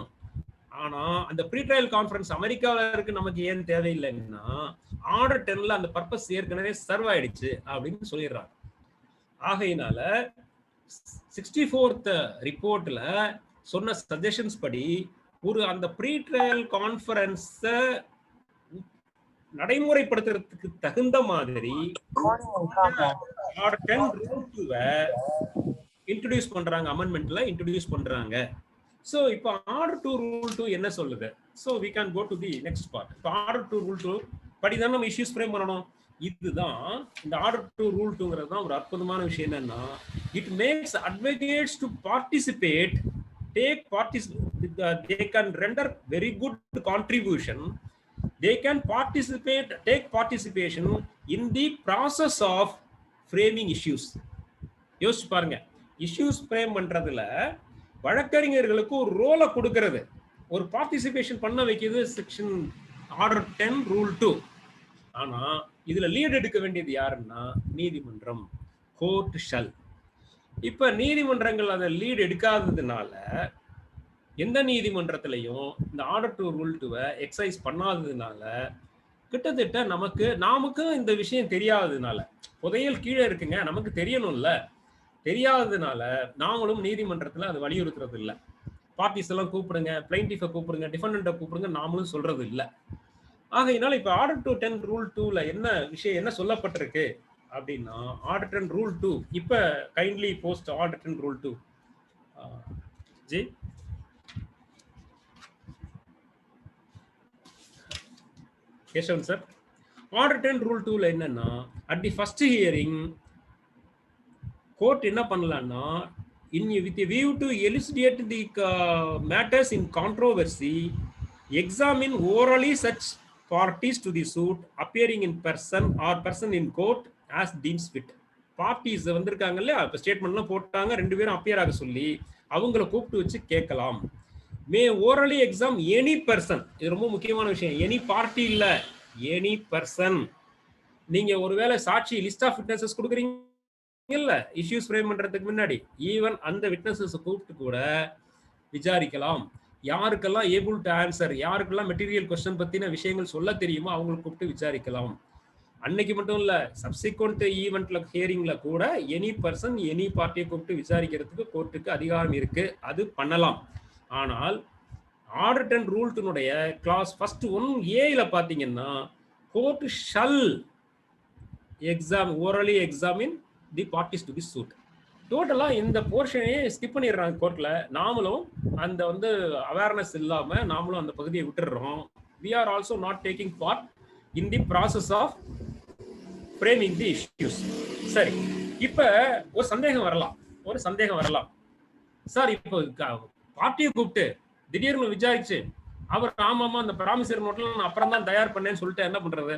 ஆனா அந்த ப்ரீ ட்ரையல் கான்ஃபரன்ஸ் அமெரிக்காவில் இருக்கு, நமக்கு ஏன் தேவையில்லைன்னா ஆர்டர் 10ல அந்த பர்பஸ் ஏற்கனவே சர்வ் ஆயிடுச்சு அப்படின்னு சொல்லிடுறாங்க. ஆகையினால 64th ரிப்போர்ட்ல சொன்ன சஜஷன்ஸ் படி ஒரு அந்த ப்ரீ ட்ரையல் கான்ஃபரன்ஸ் நடைமுறைப்படுத்துறதுக்கு தகுந்த மாதிரி ஆர்டர் 10 ரூல் 2 இன்ட்ரோடியூஸ் பண்றாங்க, அமெண்ட்மெண்ட்ல இன்ட்ரோடியூஸ் பண்றாங்க. So இப்போ ஆர்டர் 2 ரூல் 2 என்ன சொல்லுது? So we can go to the next part. இப்போ ஆர்டர் 2 ரூல் 2 படி தான் நம்ம இஷ்யூஸ் ஃப்ரேம் பண்ணணும். இதுதான் இந்த ஆர்டர் 2 ரூல் 2ங்கிறது தான் ஒரு அற்புதமான விஷயம். என்னன்னா, it makes advocates to participate, they can render very good contribution, they can take participation in the process of framing issues. யோசிச்சு பாருங்க, இஷ்யூஸ் ஃப்ரேம் பண்றதுல வழக்கறிஞர்களுக்கு ஒரு ரோலை கொடுக்கிறது, ஒரு பார்ட்டிசிபேஷன் பண்ண வைக்கிறது செக்ஷன் ஆர்டர் 10 ரூல் 2. ஆனா இதுல லீட் எடுக்க வேண்டியது யாருன்னா நீதிமன்றம், கோர்ட் ஷல். இப்ப நீதிமன்றங்கள் அதை லீட் எடுக்காததுனால, எந்த நீதிமன்றத்திலையும் இந்த ஆர்டர் 2 ரூல் 2 எக்ஸசைஸ் பண்ணாததுனால, கிட்டத்தட்ட நமக்கு இந்த விஷயம் தெரியாததுனால, புதையல் கீழே இருக்குங்க, நமக்கு தெரியணும்ல, தெரியாததுனால நாங்களும் நீதிமன்றத்துல அது வலியுறுத்துறது இல்லை. பார்ட்டிஸ் எல்லாம் கூப்பிடுங்க, பிளைண்டிஃபை கூப்பிடுங்க, டிஃபெண்டன்ட்டை கூப்பிடுங்க, நாமளும் சொல்றது இல்லை. ஆகையினால இப்ப ஆர்டர் 10 ரூல் 2ல என்ன விஷயம், என்ன சொல்லப்பட்டிருக்கு அப்படின்னா, ஆர்டர் 10 ரூல் 2 இப்ப kindly post order 10 rule 2 G. Kesavan sir, order 10 rule 2ல என்னன்னா, at the first hearing court என்ன பண்ணலாம்னா, with a view to elucidate the matters in controversy, examine orally such parties to the suit appearing in person or person in court as deems fit. Parties வந்திருக்காங்கல்ல, இப்போ ஸ்டேட்மெண்ட்லாம் போட்டாங்க, 2 பேரும் appear ஆக சொல்லி அவங்கள கூப்பிட்டு வச்சு கேட்கலாம். மே ஓரலி எக்ஸாம் எனி பர்சன், இது ரொம்ப முக்கியமான விஷயம், எனி பார்ட்டி இல்ல, எனி பர்சன். நீங்க ஒருவேளை சாட்சி லிஸ்ட் ஆஃப் விட்னஸஸ் கொடுக்குறீங்க இல்ல, இஷ்யூஸ் ஃப்ரேம் பண்றதுக்கு முன்னாடி ஈவன் அந்த விட்னஸஸ் கூப்பிட்டு கூட விசாரிக்கலாம். யாருக்கெல்லாம் ஏபிள் டு ஆன்சர், யாருக்கெல்லாம் மெட்டீரியல் கொஸ்டின் பத்தின விஷயங்கள் சொல்ல தெரியுமோ அவங்களுக்கு கூப்பிட்டு விசாரிக்கலாம். அன்னைக்கு மட்டும் இல்ல, சப்சிக்வெண்ட் ஈவெண்ட்ல ஹியரிங்ல கூட எனி பர்சன் எனி பார்ட்டியை கூப்பிட்டு விசாரிக்கிறதுக்கு கோர்ட்டுக்கு அதிகாரம் இருக்கு, அது பண்ணலாம். ஆனால் ஆர்டர் 10 ரூல் 2னுடைய கிளாஸ் ஃபர்ஸ்ட் 1A பாத்தீங்கன்னா, court shall orally examine the parties to the suit. டோட்டலா இந்த போர்ஷனையே ஸ்கிப் பண்ணிடுறாங்க கோர்ட்ல. நாமளும் அந்த அவேர்னஸ் இல்லாம நாமளும் அந்த பகுதியை விட்டுடுறோம். we are also not taking part in the process of framing the issues. சரி, இப்ப ஒரு சந்தேகம் வரலாம், சார் இப்போ பார்ட்டியை கூப்பிட்டு திடீர்னு விசாரிச்சு அவர் ஆமாமா அந்த ப்ராமிசரி நோட்ல நான் அப்புறம் தான் தயார் பண்ணேன்னு சொல்லிட்டு என்ன பண்றது,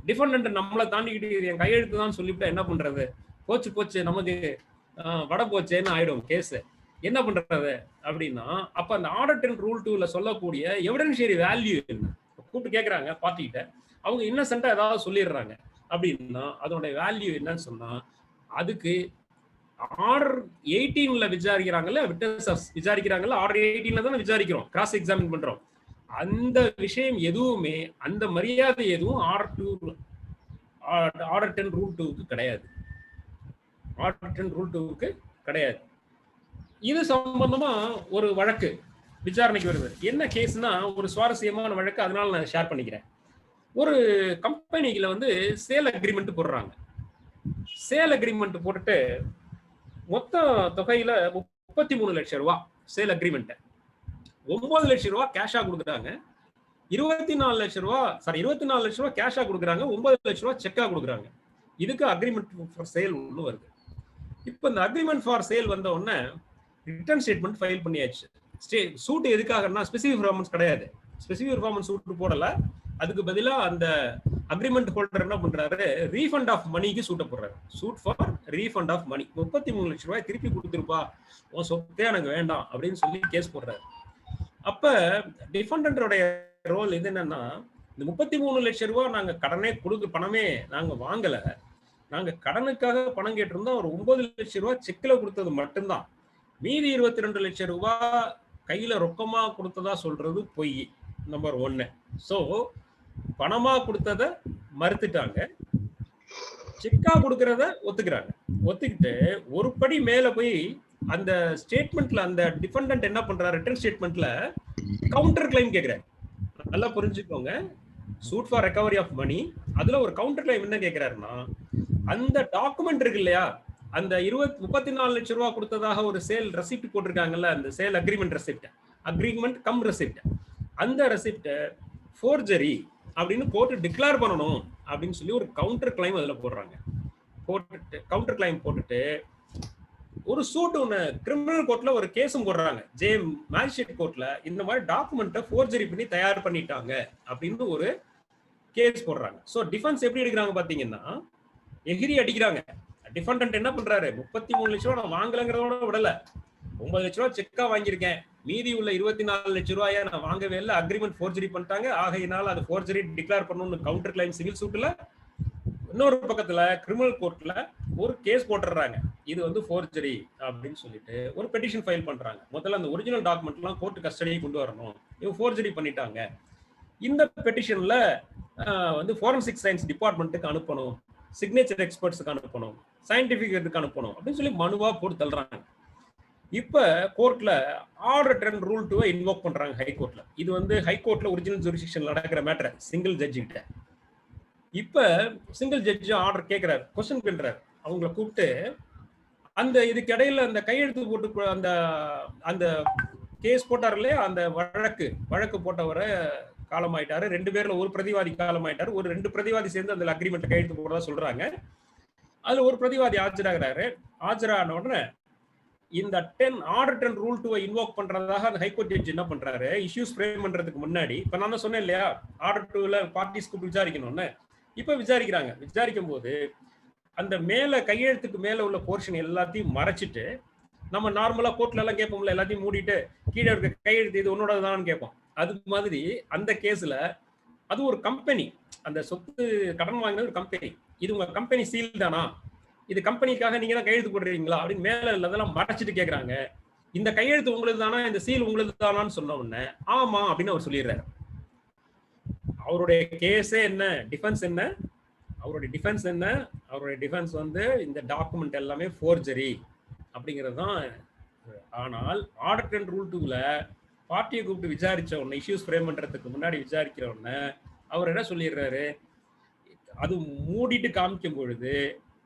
டிஃபெண்டன்ட் நம்மளை தாண்டிக்கிட்டு என் கையெழுத்து தான் சொல்லிவிட்டு என்ன பண்றது, போச்சு நமக்கு வட போச்சேன்னு ஆயிடும் கேஸ், என்ன பண்றது அப்படின்னா, அப்ப அந்த ஆர்டர் 10 ரூல் 2ல சொல்லக்கூடிய எவிடென்ஷியரி வேல்யூ என்ன? கூப்பிட்டு கேட்கறாங்க பார்ட்டிகிட்ட, அவங்க இன்னசென்ட்டா ஏதாவது சொல்லிடுறாங்க அப்படின்னா அதனுடைய வேல்யூ என்னன்னு சொன்னா, அதுக்கு ஆர்டர் 18ல விசாரிக்கிறாங்கல்ல, விட்னஸ் விசாரிக்கிறாங்கல்ல, ஆர்டர் 18ல தானே விசாரிக்கிறோம், கிராஸ் எக்ஸாமின் பண்றோம், அந்த விஷயம் எதுவுமே, அந்த மரியாதை எதுவும் ஆர்டர் 10 ரூல் 2க்கு கிடையாது. ஆர்டர் 10 ரூல் 2க்கு கிடையாது. இது சம்பந்தமா ஒரு வழக்கு விசாரணைக்கு வருது. என்ன கேஸ்னா, ஒரு சுவாரஸ்யமான வழக்கு, அதனால நான் ஷேர் பண்ணிக்கிறேன். ஒரு கம்பெனில சேல் அக்ரிமெண்ட் போடுறாங்க. சேல் அக்ரிமெண்ட் போட்டுட்டு மொத்த தொகையில 33 லட்சம் ரூபாய் சேல் அக்ரிமெண்ட், 9 லட்சம் ரூபாய் கேஷா கொடுக்குறாங்க, 24 லட்சம் ரூபாய் கேஷா கொடுக்குறாங்க, 9 லட்சம் ரூபாய் செக்கா கொடுக்குறாங்க. இதுக்கு அக்ரிமெண்ட் ஃபார் சேல் ஒன்று வருது. இப்போ இந்த அக்ரிமெண்ட் ஃபார் சேல் வந்த உடனே ரிட்டர்ன் ஸ்டேட்மெண்ட் ஃபைல் பண்ணியாச்சு. சூட் எதுக்காகனா ஸ்பெசிஃபிக் பர்ஃபார்மன்ஸ் கிடையாது, ஸ்பெசிஃபிக் பர்ஃபார்மன்ஸ் சூட் போடல, அதுக்கு பதிலாக அந்த அக்ரிமெண்ட் ஹோல்டர் என்ன பண்றாரு, ரீஃபண்ட் ஆஃப் மணிக்கு சூட்ட போடுறாரு. Suit for refund of money, 33 லட்சம் ரூபாய் திருப்பி கொடுத்துருப்பா, உன் சொத்தே எனக்கு வேண்டாம் அப்படின்னு சொல்லி கேஸ் போடுறாரு. அப்ப டிஃபெண்டன்டோட ரோல் இது என்னன்னா, இந்த 33 லட்சம் ரூபாய் நாங்க கடனே பணமே நாங்க வாங்கல, நாங்க கடனுக்காக பணம் கேட்டிருந்தோம், ஒரு 9 லட்சம் ரூபாய் செக்ல கொடுத்தது மட்டும்தான், மீதி 22 லட்சம் ரூபாய் கையில ரொக்கமா கொடுத்ததா சொல்றது பொய், நம்பர் 1. சோ பணமா கொடுத்தத மறுத்துட்டாங்க, செக்கா கொடுக்கறத ஒத்துக்கிட்டு ஒரு படி மேல போய் அந்த ஸ்டேட்மெண்ட்ல அந்த டிஃபெண்டன்ட் என்ன பண்றாரு, ரிட்டர்ன் ஸ்டேட்மெண்ட்ல கவுண்டர் கிளைம் கேட்கிறாரு. நல்லா புரிஞ்சுக்கோங்க, suit for recovery of money, அதுல ஒரு கவுண்டர் கிளைம் என்ன கேட்கிறாருன்னா, அந்த டாக்குமெண்ட் இருக்கு இல்லையா, அந்த 34 லட்சம் ரூபாய் கொடுத்ததாக ஒரு சேல் ரெசிப்ட் போட்டிருக்காங்கல்ல, அந்த sale agreement receipt, agreement come receipt, அந்த ரெசிப்ட் ஃபோர்ஜரி அப்படின்னு கோர்ட் டிக்ளேர் பண்ணணும் அப்படின்னு சொல்லி ஒரு கவுண்டர் கிளைம் அதுல போடுறாங்க. கவுண்டர் கிளைம் போட்டுட்டு ஒரு சூட் ஒன்று கிரிமினல் கோர்ட்ல ஒரு கேஸும் போடுறாங்க, மேஜிஸ்ட்ரேட் கோர்ட்ல இந்த மாதிரி டாக்குமெண்ட்டை ஃபோர்ஜரி பண்ணி தயார் பண்ணிட்டாங்க அப்படின்னு ஒரு கேஸ் போடுறாங்க. ஸோ டிஃபென்ஸ் எப்படி எடுக்கிறாங்க பாத்தீங்கன்னா, எகிரி அடிக்கிறாங்க. டிஃபெண்டன்ட் என்ன பண்றாரு, 33 லட்சம் ரூபாய் நான் வாங்கலங்கிறதோட விடல, 9 லட்சம் ரூபாய் செக்கா வாங்கியிருக்கேன், மீதி உள்ள 24 லட்சம் ரூபாயை நான் வாங்கவே இல்லை, அக்ரிமெண்ட் ஃபோர்ஜரி பண்ணிட்டாங்க, ஆகையினால அது ஃபோர்ஜரி டிக்ளேர் பண்ணணும்னு கவுண்டர் கிளைம் சிவில் சூட்ல. இன்னொரு பக்கத்துல கிரிமினல் கோர்ட்ல ஒரு கேஸ் போட்டுறாங்க, இது ஃபோர்ஜரி அப்படின்னு சொல்லிட்டு ஒரு பெட்டிஷன் ஃபைல் பண்றாங்க. முதல்ல அந்த ஒரிஜினல் டாக்குமெண்ட் எல்லாம் கோர்ட் கஸ்டடியை கொண்டு வரணும், இவங்க ஃபோர்ஜரி பண்ணிட்டாங்க, இந்த பெட்டிஷன்ல ஃபோரன்சிக் சயின்ஸ் டிபார்ட்மெண்ட்டுக்கு அனுப்பணும், சிக்னேச்சர் எக்ஸ்பர்ட்ஸுக்கு அனுப்பணும், சயின்டிபிக் இதுக்கு அனுப்பணும் அப்படின்னு சொல்லி மனுவா போட்டு தள்ளுறாங்க. இப்ப கோர்ட்ல ஆர்டர் 10 ரூல் 2 இன்வோக் பண்றாங்க ஹைகோர்ட்ல. இது ஹைகோர்ட்ல ஒரிஜினல் ஜூரிஸ்டிக்ஷன்ல நடக்கிற மேட்டர், சிங்கிள் ஜட்ஜ் கிட்ட. இப்ப சிங்கிள் ஜட்ஜ் ஆர்டர் கேட்கிறாரு, கொஸ்டின் பண்றாரு, அவங்களை கூப்பிட்டு அந்த இதுக்கு இடையில அந்த கையெழுத்து போட்டு அந்த அந்த கேஸ் போட்டார் இல்லையா, அந்த வழக்கு போட்டவரை காலமாயிட்டாரு, 2 பேர்ல ஒரு பிரதிவாதி காலமாயிட்டாரு, ஒரு 2 பிரதிவாதி சேர்ந்து அந்த அக்ரிமெண்ட் கையெழுத்து போடுறதா சொல்றாங்க. அதுல ஒரு பிரதிவாதி ஆஜராகிறாரு. ஆஜரான உடனே இந்த ஆர்டர் 10 ரூல் 2 இன்வோக் பண்றதாக அந்த ஹைகோர்ட் ஜட்ஜ் என்ன பண்றாரு, இஷ்யூஸ் ஃப்ரேம் பண்றதுக்கு முன்னாடி, இப்ப நான் தான் சொன்னேன் இல்லையா, ஆர்டர் 2ல பார்ட்டிஸ் கூப்பிட்டு விசாரிக்கணும்னு. இப்ப விசாரிக்கிறாங்க. விசாரிக்கும் போது அந்த மேல கையெழுத்துக்கு மேல உள்ள போர்ஷன் எல்லாத்தையும் மறைச்சிட்டு, நம்ம நார்மலா கோர்ட்ல எல்லாம் கேட்போம்ல, எல்லாத்தையும் மூடிட்டு கீழே இருக்க கையெழுத்து இது உன்னோடதான்னு கேட்போம். அது மாதிரி அந்த கேஸ்ல அது ஒரு கம்பெனி, அந்த சொத்து கடன் வாங்கினது ஒரு கம்பெனி, இது உங்க கம்பெனி சீல் தானா, இது கம்பெனிக்காக நீங்க தான் கையெழுத்து போடுறீங்களா அப்படின்னு மேல அதெல்லாம் மறைச்சிட்டு கேட்கறாங்க. இந்த கையெழுத்து உங்களுக்கு தானா, இந்த சீல் உங்களுக்கு தானான்னு சொன்ன உடனே ஆமா அப்படின்னு அவர் சொல்லிடுறாரு. அவருடைய கேஸே என்ன, டிஃபென்ஸ் என்ன, அவருடைய டிஃபென்ஸ் வந்து இந்த டாக்குமெண்ட் எல்லாமே ஃபோர்ஜரி அப்படிங்கிறது தான். ஆனால் ஆர்டர் 10 ரூல் 2ல பார்ட்டியை கூப்பிட்டு விசாரிச்ச உடனே, இஷ்யூஸ் ஃப்ரேம் பண்றதுக்கு முன்னாடி விசாரிக்கிற உடனே அவர் என்ன சொல்லிடுறாரு, அது மூடிட்டு காமிக்கும் பொழுது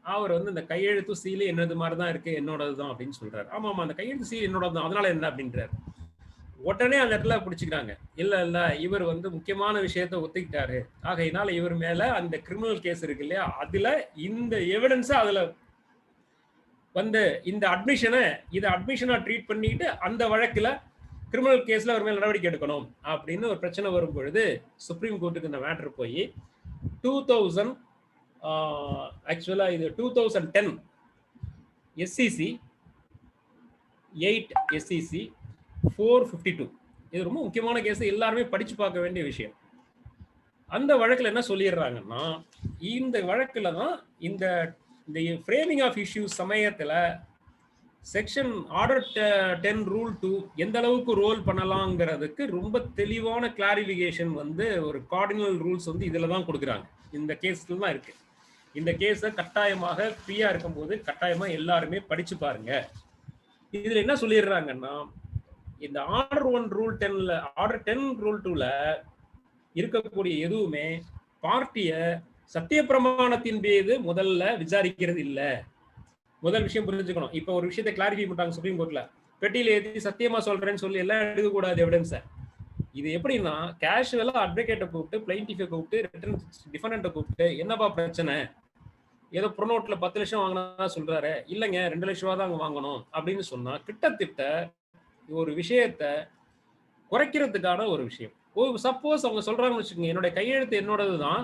அவர் வந்து இந்த கையெழுத்து சீல் என்னது மாதிரி தான் இருக்கு, என்னோடது தான் அப்படின்னு சொல்றாரு. ஆமா அந்த கையெழுத்து சீல் என்னோட தான், அதனால என்ன அப்படின்றாரு. உடனே அந்த இடத்துல பிடிச்சிக்கிறாங்க. இல்ல இவர் வந்து முக்கியமான விஷயத்த ஒத்துக்கிட்டாரு, ஆகையினால இவர் மேல அந்த கிரிமினல் கேஸ் இருக்கு இல்லையா, அதுல இந்த எவிடன்ஸை அதுல வந்து இந்த அட்மிஷனா ட்ரீட் பண்ணிட்டு அந்த வழக்குல கிரிமினல் கேஸ்ல அவர் மேல நடவடிக்கை எடுக்கணும் அப்படின்னு ஒரு பிரச்சனை வரும் பொழுது சுப்ரீம் கோர்ட்டுக்கு இந்த மேட்டர் போய் 2000 ஆக்சுவலா இது 2010 SCC 8 SCC 452, இது ரொம்ப முக்கியமான கேஸ், எல்லாருமே படிச்சு பார்க்க வேண்டிய விஷயம். அந்த வழக்குல என்ன சொல்லிடுறாங்கன்னா, இந்த வழக்குல தான் இந்த ஃப்ரேமிங் ஆஃப் இஷ்யூஸ் சமயத்துல செக்ஷன் ஆர்டர் 10 ரூல் 2 எந்த அளவுக்கு ரோல் பண்ணலாங்கிறதுக்கு ரொம்ப தெளிவான கிளாரிபிகேஷன் வந்து ஒரு கார்டினல் ரூல்ஸ் வந்து இதுல தான் கொடுக்குறாங்க. இந்த கேஸ்ல தான் இருக்கு. இந்த கேஸை கட்டாயமாக ஃப்ரீயா இருக்கும்போது கட்டாயமா எல்லாருமே படிச்சு பாருங்க. இதுல என்ன சொல்லிடுறாங்கன்னா, இந்த ஆர்டர் 10 ரூல் 2ல இருக்கக்கூடிய எதுவுமே பார்ட்டிய சத்தியப்பிரமாணத்தின் மீது முதல்ல விசாரிக்கிறது இல்ல. முதல் விஷயம் புரிஞ்சுக்கணும். இப்ப ஒரு விஷயத்தை கிளாரிஃபை பண்ணிட்டாங்க சுப்ரீம் கோர்ட்ல, பெட்டியில ஏற்றி சத்தியமா சொல்றேன்னு சொல்லி எல்லாம் எடுக்கக்கூடாது எவிடன்ஸ. இது எப்படின்னா, கேஷுவலா அட்வொகேட்டை கூப்பிட்டு, பிளைண்டிஃபை கூப்பிட்டு, ரிட்டர்ன் டிஃபெண்டன்ட்டை கூப்பிட்டு, என்னப்பா பிரச்சனை, ஏதோ ப்ரொனோட்ல 10 லட்சம் வாங்கினா சொல்றாரு, இல்லைங்க 2 லட்சம் ரூபா தான் வாங்கணும் அப்படின்னு சொன்னா கிட்டத்தட்ட ஒரு விஷயத்த குறைக்கிறதுக்கான ஒரு விஷயம். சப்போஸ் அவங்க சொல்றாங்கன்னு வச்சுக்கோங்க, என்னோட கையெழுத்து என்னோடது தான்,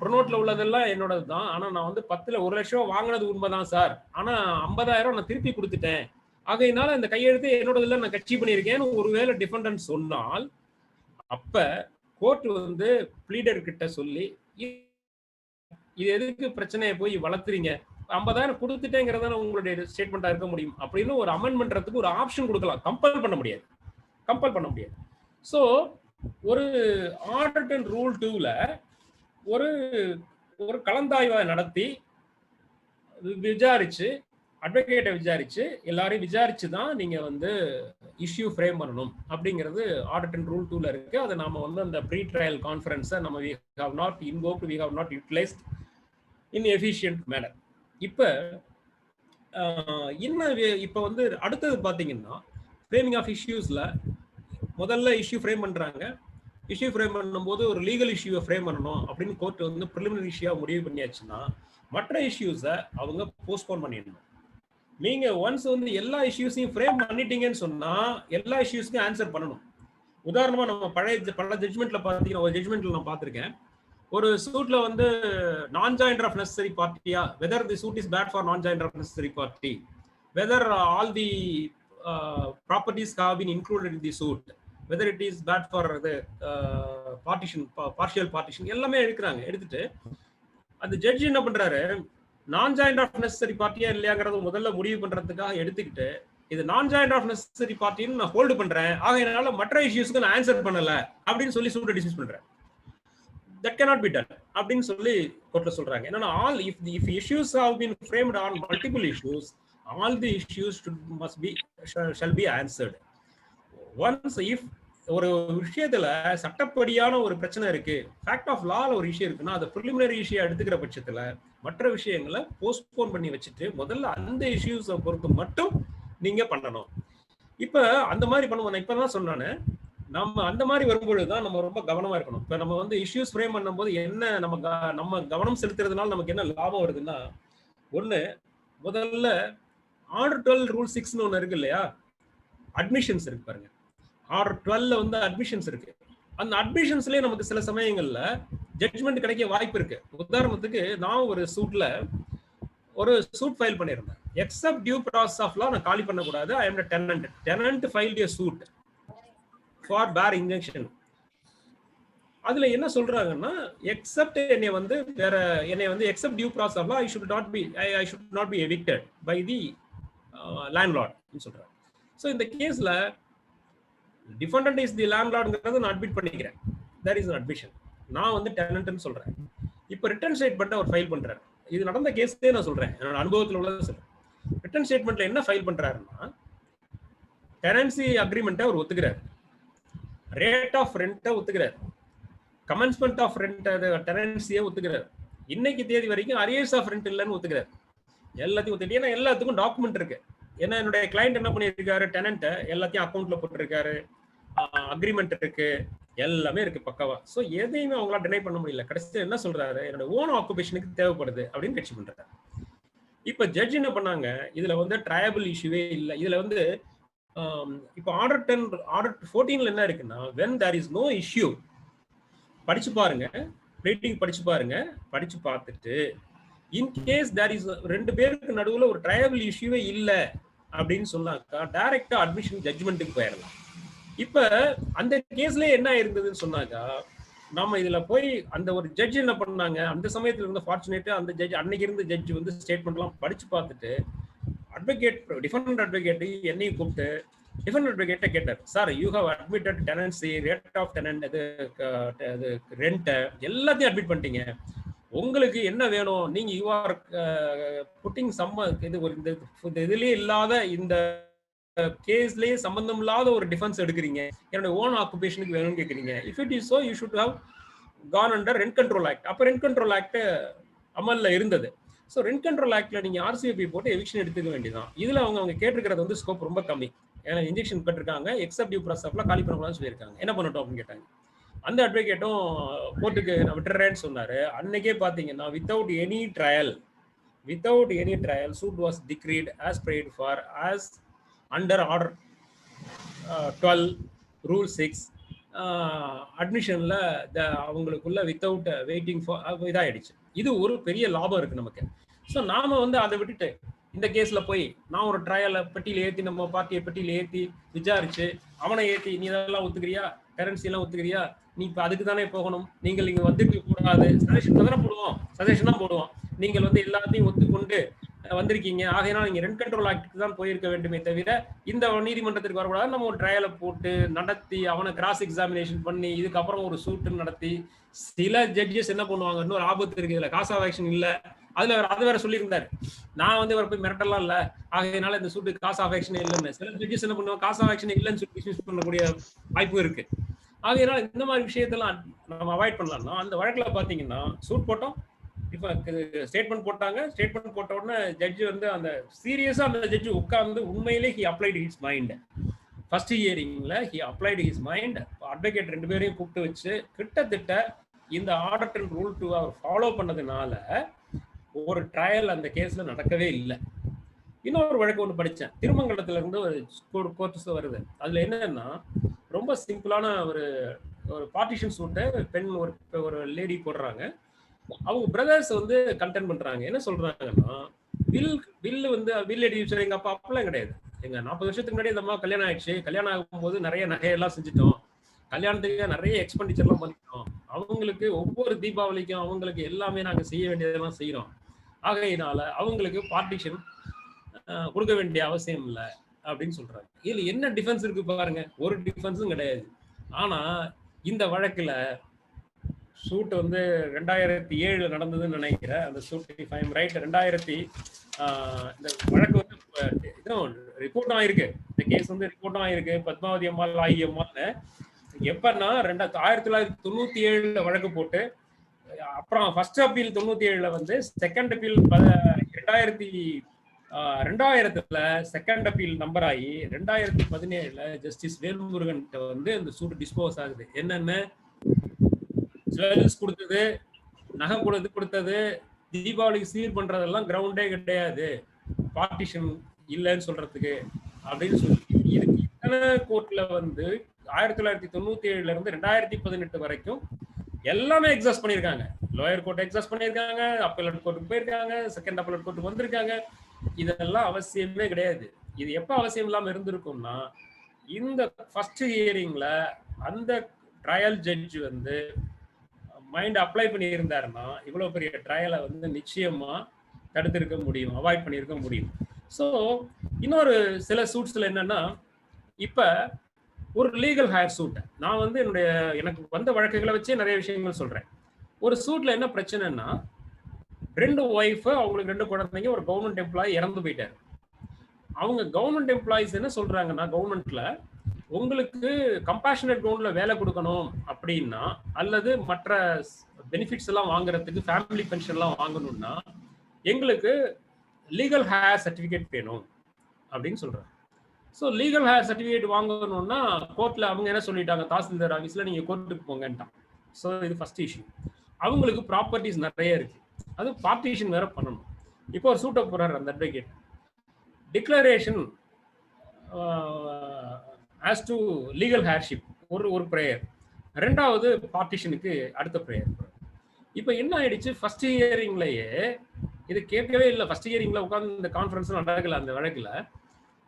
ப்ரொனோட்ல உள்ளதெல்லாம் என்னோடது தான், ஆனா நான் வந்து 10ல 1 லட்சம் வாங்கினது உண்மைதான் சார், ஆனா 50,000 நான் திருப்பி கொடுத்துட்டேன், ஆகையினால இந்த கையெழுத்து என்னோடது இல்லை, நான் கட்சி பண்ணியிருக்கேன்னு ஒருவேளை டிஃபெண்டன்ட் சொன்னால், அப்ப கோர்ட் வந்து ப்ளீடர் கிட்ட சொல்லி, இது எதுக்கு பிரச்சனையை போய் வளர்த்துறீங்க, 50,000 கொடுத்துட்டேங்கிறத உங்களுடைய ஸ்டேட்மெண்டா இருக்க முடியும் அப்படின்னு ஒரு அமெண்ட் பண்றதுக்கு ஒரு ஆப்ஷன் கொடுக்கலாம். கம்பல் பண்ண முடியாது. சோ ஒரு ஆர்டர் 10 ரூல் 2ல ஒரு கலந்தாய்வை நடத்தி விசாரிச்சு, அட்வொகேட்டை விசாரிச்சு, எல்லாரையும் விசாரிச்சு தான் நீங்க வந்து இஷ்யூ ஃப்ரேம் பண்ணணும் அப்படிங்கிறது ஆர்டர் 10 ரூல் 2ல இருக்கு. அதை நாம வந்து அந்த ப்ரீ ட்ரையல் கான்ஃபரன்ஸை நம்ம we have not utilized in efficient manner. இப்ப இப்ப வந்து அடுத்தது பாத்தீங்கன்னா, ஃப்ரேமிங் ஆஃப் இஷ்யூஸ்ல முதல்ல இஷ்யூ ஃப்ரேம் பண்றாங்க. இஷ்யூ ஃப்ரேம் பண்ணும்போது ஒரு லீகல் இஷ்யூவை ஃப்ரேம் பண்ணணும் அப்படின்னு கோர்ட் வந்து ப்ரிலிமினரி இஷ்யூவா முடிவு பண்ணியாச்சுன்னா, மற்ற இஷ்யூஸை அவங்க போஸ்ட்போன் பண்ணிடணும். நீங்க ஒன்ஸ் வந்து எல்லா இஷ்யூஸையும் ஃப்ரேம் பண்ணிட்டீங்கன்னு சொன்னா எல்லா இஷ்யூஸ்க்கும் ஆன்சர் பண்ணணும். உதாரணமா நம்ம பல ஜட்ஜ்மெண்ட்ல பாத்தீங்கன்னா, ஒரு ஜட்ஜ்மெண்ட்ல நான் பார்த்திருக்கேன், ஒரு சூட்ல வந்து நான் ஜாயிண்டர் ஆஃப் நெசசரி பார்ட்டியா, whether the suit is bad for non joinder of necessary party, whether all the properties have been included in the suit, whether it is bad for the partial partition, எல்லாமே எடுத்துட்டு அந்த judge என்ன பண்றாரு, நான் joinder of necessary பார்ட்டியா இல்லையாங்கிறத முதல்ல முடிவு பண்றதுக்காக எடுத்துக்கிட்டு, இது நான் ஜாயிண்டர் ஆஃப் நெசசரி பார்ட்டின்னு நான் ஹோல்டு பண்றேன், ஆகையினால மற்ற இஷ்யூஸ்க்கு நான் ஆன்சர் பண்ணல அப்படின்னு சொல்லி சூட்டை டிஸ்மிஸ் பண்றேன். That cannot be done அப்படின்னு சொல்லி கோர்ட்ல சொல்றாங்க. என்னன்னா, all if issues have been framed on multiple issues, all the issues shall be answered. Once if ஒரு விஷயத்துல சட்டப்படியான ஒரு பிரச்சனை இருக்கு, ஃபேக்ட் ஆஃப் லால ஒரு விஷயம் இருக்குன்னா, அதை ப்ரிலிமினரி இஷ்யூ எடுத்துக்கிற பட்சத்துல மற்ற விஷயங்களை போஸ்ட்போன் பண்ணி வச்சுட்டு முதல்ல அந்த இஷ்யூஸை பொறுத்து மட்டும் நீங்க பண்ணணும். இப்ப அந்த மாதிரி பண்ணுவோம். நான் இப்பதான் சொன்னானே, நம்ம அந்த மாதிரி வரும்பொழுதுதான் நம்ம ரொம்ப கவனமா இருக்கணும். இப்ப நம்ம வந்து இஷ்யூஸ் ஃப்ரேம் பண்ணும்போது என்ன நம்ம கவனம் செலுத்துறதுனால நமக்கு என்ன லாபம் வருதுன்னா, ஒண்ணு முதல்ல ஆர்டர் 12 ரூல் 6ன்னு ஒண்ணு இருக்கு இல்லையா? அட்மிஷன்ஸ் இருக்கு பாருங்க. ஆர்டர் 12ல வந்து அட்மிஷன்ஸ் இருக்கு. அந்த அட்மிஷன்ஸ்லயே நமக்கு சில சமயங்கள்ல ஜட்ஜ்மெண்ட் கிடைக்க வாய்ப்பு இருக்கு. உதாரணத்துக்கு நான் ஒரு சூட் ஃபைல் பண்ணியிருந்தேன். Except due process of law நான் காலி பண்ணக்கூடாது. I am tenant filed a suit for bare injunction. அதுல என்ன சொல்றாங்கன்னா, எக்ஸப்ட் என்னை வந்து except due process of law I should not be evicted by the landlord சொல்றாங்க. ஸோ இந்த கேஸ்ல டிஃபெண்டன்ட் இஸ் தி லேண்ட்லார்ட்ங்கிறத நான் அட்மிட் பண்ணிக்கிறேன். That is admission. நான் வந்து டெனன்ட்னு சொல்றேன். இப்போ ரிட்டர்ன் ஸ்டேட்மெண்ட் அவர் ஃபைல் பண்றாரு. இது நடந்த கேஸே நான் சொல்றேன், என்னோட அனுபவத்தில் உள்ளதை சொல்றேன். ரிட்டர்ன் ஸ்டேட்மெண்ட்ல என்ன ஃபைல் பண்றாருன்னா, டெனன்சி அக்ரிமெண்ட்டை அவர் ஒத்துக்கிறார், ரேட் ஆஃப் ரெண்ட்டை ஒத்துக்கிறார், கமென்ஸ்மெண்ட் ஆஃப் ரெண்ட் டெனன்சியை ஒத்துக்கிறார், இன்னைக்கு தேதி வரைக்கும் அரியர்ஸ் ஆஃப் ரெண்ட் இல்லைன்னு ஒத்துக்கிறார். எல்லாத்தையும் ஒத்துக்கிட்டு, ஏன்னா எல்லாத்துக்கும் டாக்குமெண்ட் இருக்கு. ஏன்னா என்னுடைய கிளைண்ட் என்ன பண்ணியிருக்காரு, டெனன்ட்டை எல்லாத்தையும் அக்கௌண்ட்ல போட்டுருக்காரு, அக்ரிமெண்ட் இருக்கு, எல்லாமே இருக்கு பக்காவா. ஸோ எதையுமே அவங்களால டினை பண்ண முடியல. கடைசியில் என்ன சொல்றாரு, என்னோட ஓன் ஆக்குபேஷனுக்கு தேவைப்படுது அப்படின்னு கட்சி பண்றாரு. இப்ப ஜட்ஜ் என்ன பண்ணாங்க, இதுல வந்து ட்ரையபிள் இஷ்யூவே இல்லை. இதுல வந்து இப்போ ஆர்டர் 14ல என்ன இருக்குன்னா, when there is no issue, படிச்சு பாருங்க, ப்ளீடிங் படிச்சு பாருங்க, படிச்சு பார்த்துட்டு இன்கேஸ் தேர் இஸ் ரெண்டு பேருக்கு நடுவுல ஒரு ட்ரையபிள் இஷ்யூவே இல்லை அப்படின்னு சொன்னாக்கா டைரக்டா அட்மிஷன் ஜட்ஜ்மெண்ட்டுக்கு போயிடலாம். இப்ப அந்த கேஸ்ல என்ன இருந்ததுன்னு சொன்னாக்கா, நம்ம இதுல போய் அந்த ஒரு ஜட்ஜ் என்ன பண்ணாங்க, அந்த சமயத்துல இருந்த ஃபார்ச்சுனேட் அந்த ஜட்ஜ், அன்னைக்கு இருந்த ஜட்ஜ் வந்து ஸ்டேட்மெண்ட்லாம் படிச்சு பார்த்துட்டு டிஃபெண்டன்ட் அட்வொகேட் என்னையும் கூப்பிட்டு டிஃபெண்டன்ட் அட்வொகேட்டை கேட்டார், sir you have admitted tenancy, rate of tenant, அது ரெண்ட் எல்லாத்தையும் அட்மிட் பண்ணிட்டீங்க, உங்களுக்கு என்ன வேணும், நீங்க யூ ஆர் புட்டிங் இது ஒரு இந்த இதுலயே இல்லாத இந்த கேஸ்லயே சம்பந்தம் இல்லாத ஒரு டிஃபென்ஸ் எடுக்கிறீங்க, என்னோட ஓன் ஆக்குபேஷனுக்கு வேணும்னு கேட்குறீங்க. If it is so you should have gone under rent control act. அப்போ ரெண்ட் கண்ட்ரோல் ஆக்ட் அமல்ல இருந்தது. ஸோ ரெண்ட் கண்ட்ரோல் ஆக்ட்ல நீங்க ஆர்சிஎபி போட்டு எவிக்ஷன் எடுத்துக்க வேண்டியதான். இதுல அவங்க கேட்டிருக்கிறது வந்து ஸ்கோப் ரொம்ப கம்மி. ஏன்னா இன்ஜெக்ஷன் கட்டிருக்காங்க, எக்ஸப்ட் டியூ ப்ராசஸ் ஆஃப்லாம் காலி பண்ணக்கூடாதுன்னு சொல்லியிருக்காங்க. என்ன பண்ணட்டும் அப்படின்னு கேட்டாங்க. அந்த அட்வொகேட்டும் கோர்ட்டுக்கு நான் விட்டுறேன்னு சொன்னாரு. அன்னைக்கே பாத்தீங்கன்னா without any trial suit was decreed as prayed for as under order 12 rule 6 அட்மிஷன்ல அவங்களுக்குள்ள வித்தவுட் வெயிட்டிங் ஃபார் இதாயிடுச்சு. இது ஒரு பெரிய லாபம் இருக்கு நமக்கு. ஸோ நாம வந்து அதை விட்டுட்டு இந்த கேஸ்ல போய் நான் ஒரு ட்ரையலை பெட்டியில ஏற்றி, நம்ம பார்ட்டியை பெட்டியில ஏற்றி விசாரிச்சு அவனை ஏற்றி, நீ இதெல்லாம் ஒத்துக்கிறியா, கரன்சி எல்லாம் ஒத்துக்கிறியா, நீ இப்போ அதுக்கு தானே போகணும், நீங்கள் இங்கே வந்துட்டு கூடாது, சஜஷன் தானே போடுவோம், சஜஷன் தான் போடுவோம், நீங்கள் வந்து எல்லாத்தையும் ஒத்துக்கொண்டு வந்திருக்கீங்க, ஆகையினால் நீங்க ரெண்ட் கண்ட்ரோல் ஆக்டுக்கு தான் போயிருக்க வேண்டுமே தவிர இந்த நீதிமன்றத்திற்கு வரக்கூடாது. நம்ம ஒரு ட்ரையலை போட்டு நடத்தி அவனை கிராஸ் எக்ஸாமினேஷன் பண்ணி இதுக்கப்புறம் ஒரு சூட்டு நடத்தி, சில ஜட்ஜஸ் என்ன பண்ணுவாங்க, இன்னொரு ஆபத்து இருக்கு இதுல, காஸ் ஆஃப் ஆக்ஷன் இல்ல, அதுல அது வேற சொல்லியிருந்தாரு, நான் வந்து இவரை போய் மிரட்டலாம் இல்ல, ஆகையினால இந்த சூட்டு காஸ் ஆஃப் ஆக்ஷன் இல்லைன்னு. சில ஜட்ஜஸ் என்ன பண்ணுவாங்க, காஸ் ஆஃப் ஆக்ஷன் இல்லைன்னு சொல்லி டிஸ்மிஸ் பண்ணக்கூடிய வாய்ப்பு இருக்கு. ஆகையினால இந்த மாதிரி விஷயத்தெல்லாம் நம்ம அவாய்ட் பண்ணலாம்னா, அந்த வழக்குல பாத்தீங்கன்னா சூட் போட்டோம், இப்போ ஸ்டேட்மெண்ட் போட்டாங்க, ஸ்டேட்மெண்ட் போட்ட உடனே ஜட்ஜ் வந்து அந்த சீரியஸா அந்த ஜட்ஜ் உட்கார்ந்து உண்மையிலே he applied his mind. First ஹியரிங்ல he applied his mind. Advocate ரெண்டு பேரையும் கூப்பிட்டு வச்சு கிட்டத்தட்ட இந்த ஆர்டர் 10 ரூல் 2 அவர் ஃபாலோ பண்ணதுனால ஒரு ட்ரையல் அந்த கேஸ்ல நடக்கவே இல்லை. இன்னொரு வழக்கு ஒன்று படித்தேன், திருமங்கலத்துல இருந்து ஒரு கோர்ட்ஸ் வருது. அதுல என்னன்னா ரொம்ப சிம்பிளான ஒரு பார்ட்டிஷன் சூட்டை பெண் ஒரு லேடி போடுறாங்க. அவங்க பிரதர்ஸ் வந்து கண்டென்ட் பண்றாங்க. என்ன சொல்றாங்கன்னா, வில் எடியூசர் எங்க அப்பா அப்பெல்லாம் கிடையாது, எங்க 40 வருஷத்துக்கு முன்னாடி இந்த அம்மா கல்யாணம் ஆயிடுச்சு, கல்யாணம் ஆகும்போது நிறைய நகையெல்லாம் செஞ்சுட்டோம், கல்யாணத்துக்கு நிறைய எக்ஸ்பெண்டிச்சர்லாம் பண்ணிட்டோம், அவங்களுக்கு ஒவ்வொரு தீபாவளிக்கும் அவங்களுக்கு எல்லாமே நாங்க செய்ய வேண்டியதெல்லாம் செய்யறோம், ஆகையினால அவங்களுக்கு பார்ட்டிஷன் கொடுக்க வேண்டிய அவசியம் இல்லை அப்படின்னு சொல்றாங்க. இதுல என்ன டிஃபென்ஸ் இருக்கு பாருங்க, ஒரு டிஃபென்ஸும் கிடையாது. ஆனா இந்த வழக்குல சூட் வந்து 2007 நடந்ததுன்னு நினைக்கிறேன். அந்த suit if I am right 2000 இந்த வழக்கு வந்து இதுவும் ரிப்போர்ட்டும் ஆயிருக்கு, இந்த கேஸ் வந்து ரிப்போர்ட்டும் ஆயிருக்கு, பத்மாவதி அம்மாள் ஆகி அம்மாள்னு. எப்பன்னா 1997 வழக்கு போட்டு, அப்புறம் ஃபர்ஸ்ட் அப்பீல் 97 வந்து, second appeal 2000 2000 second appeal number ஆகி 2017 ஜஸ்டிஸ் வேல்முருகன் வந்து அந்த சூட் டிஸ்போஸ் ஆகுது. என்னென்ன ஜுவல்ஸ் கொடுத்தது, நகை கொடுத்தது, தீபாவளிக்கு சீர் பண்றதெல்லாம் கிரவுண்டே கிடையாது, பார்ட்டிஷன் இல்லைன்னு சொல்றதுக்கு அப்படின்னு சொல்லி இதுக்கு இத்தனை கோர்ட்ல வந்து 1997 இருந்து 2018 வரைக்கும் எல்லாமே எக்ஸாஸ்ட் பண்ணியிருக்காங்க. லோயர் கோர்ட் எக்ஸாஸ்ட் பண்ணியிருக்காங்க, அப்பீலேட் கோர்ட்டுக்கு போயிருக்காங்க, செகண்ட் அப்பீலேட் கோர்ட்டுக்கு வந்திருக்காங்க. இதெல்லாம் அவசியமே கிடையாது. இது எப்ப அவசியம் இல்லாம இருந்திருக்கும்னா, இந்த ஃபர்ஸ்ட் ஹியரிங்ல அந்த ட்ரையல் ஜட்ஜ் வந்து மைண்ட் அப்ளை பண்ணி இருந்தாருன்னா இவ்வளவு பெரிய ட்ரையலை வந்து நிச்சயமா தடுத்திருக்க முடியும், அவாய்ட் பண்ணியிருக்க முடியும். ஸோ இன்னொரு சில சூட்ஸ்ல என்னன்னா, இப்ப ஒரு லீகல் ஹையர் சூட் நான் வந்து எனக்கு வந்த வழக்குகளை வச்சே நிறைய விஷயங்கள் சொல்றேன். ஒரு சூட்ல என்ன பிரச்சனைன்னா, 2 ஒய்ஃப், அவங்களுக்கு 2 குழந்தைங்க, ஒரு கவர்மெண்ட் எம்ப்ளாயி இறந்து போயிட்டாரு. அவங்க கவர்மெண்ட் எம்ப்ளாயிஸ் என்ன சொல்றாங்கன்னா, கவர்மெண்ட்ல உங்களுக்கு கம்பேஷனேட் கிரவுண்ட்ல வேலை கொடுக்கணும் அப்படின்னா, அல்லது மற்ற பெனிஃபிட்ஸ் எல்லாம் வாங்குறதுக்கு, ஃபேமிலி பென்ஷன் எல்லாம் வாங்கணும்னா எங்களுக்கு லீகல் ஹேர் சர்டிபிகேட் வேணும் அப்படின்னு சொல்றாங்க. ஸோ லீகல் ஹேர் சர்டிஃபிகேட் வாங்கணும்னா கோர்ட்ல அவங்க என்ன சொல்லிட்டாங்க, தாசில்தார் ஆஃபீஸ்ல நீங்க கோர்ட்டுக்கு போங்கன்ட்டான். ஸோ இது ஃபர்ஸ்ட் இஷ்யூ. அவங்களுக்கு ப்ராப்பர்ட்டிஸ் நிறைய இருக்கு, அது பார்ட்டிஷன் வேற பண்ணணும். இப்போ ஒரு சூட்ட போறாரு அந்த advocate, declaration as to legal heirship ஒரு ப்ரேயர், ரெண்டாவது பார்ட்டிஷனுக்கு அடுத்த ப்ரேயர். இப்போ என்ன ஆயிடுச்சு, ஃபர்ஸ்ட் ஹியரிங்லயே இது கேட்கவே இல்லை. ஃபர்ஸ்ட் ஹியரிங்ல உட்காந்து இந்த கான்ஃபரன்ஸ் நடக்கல. அந்த வழக்குல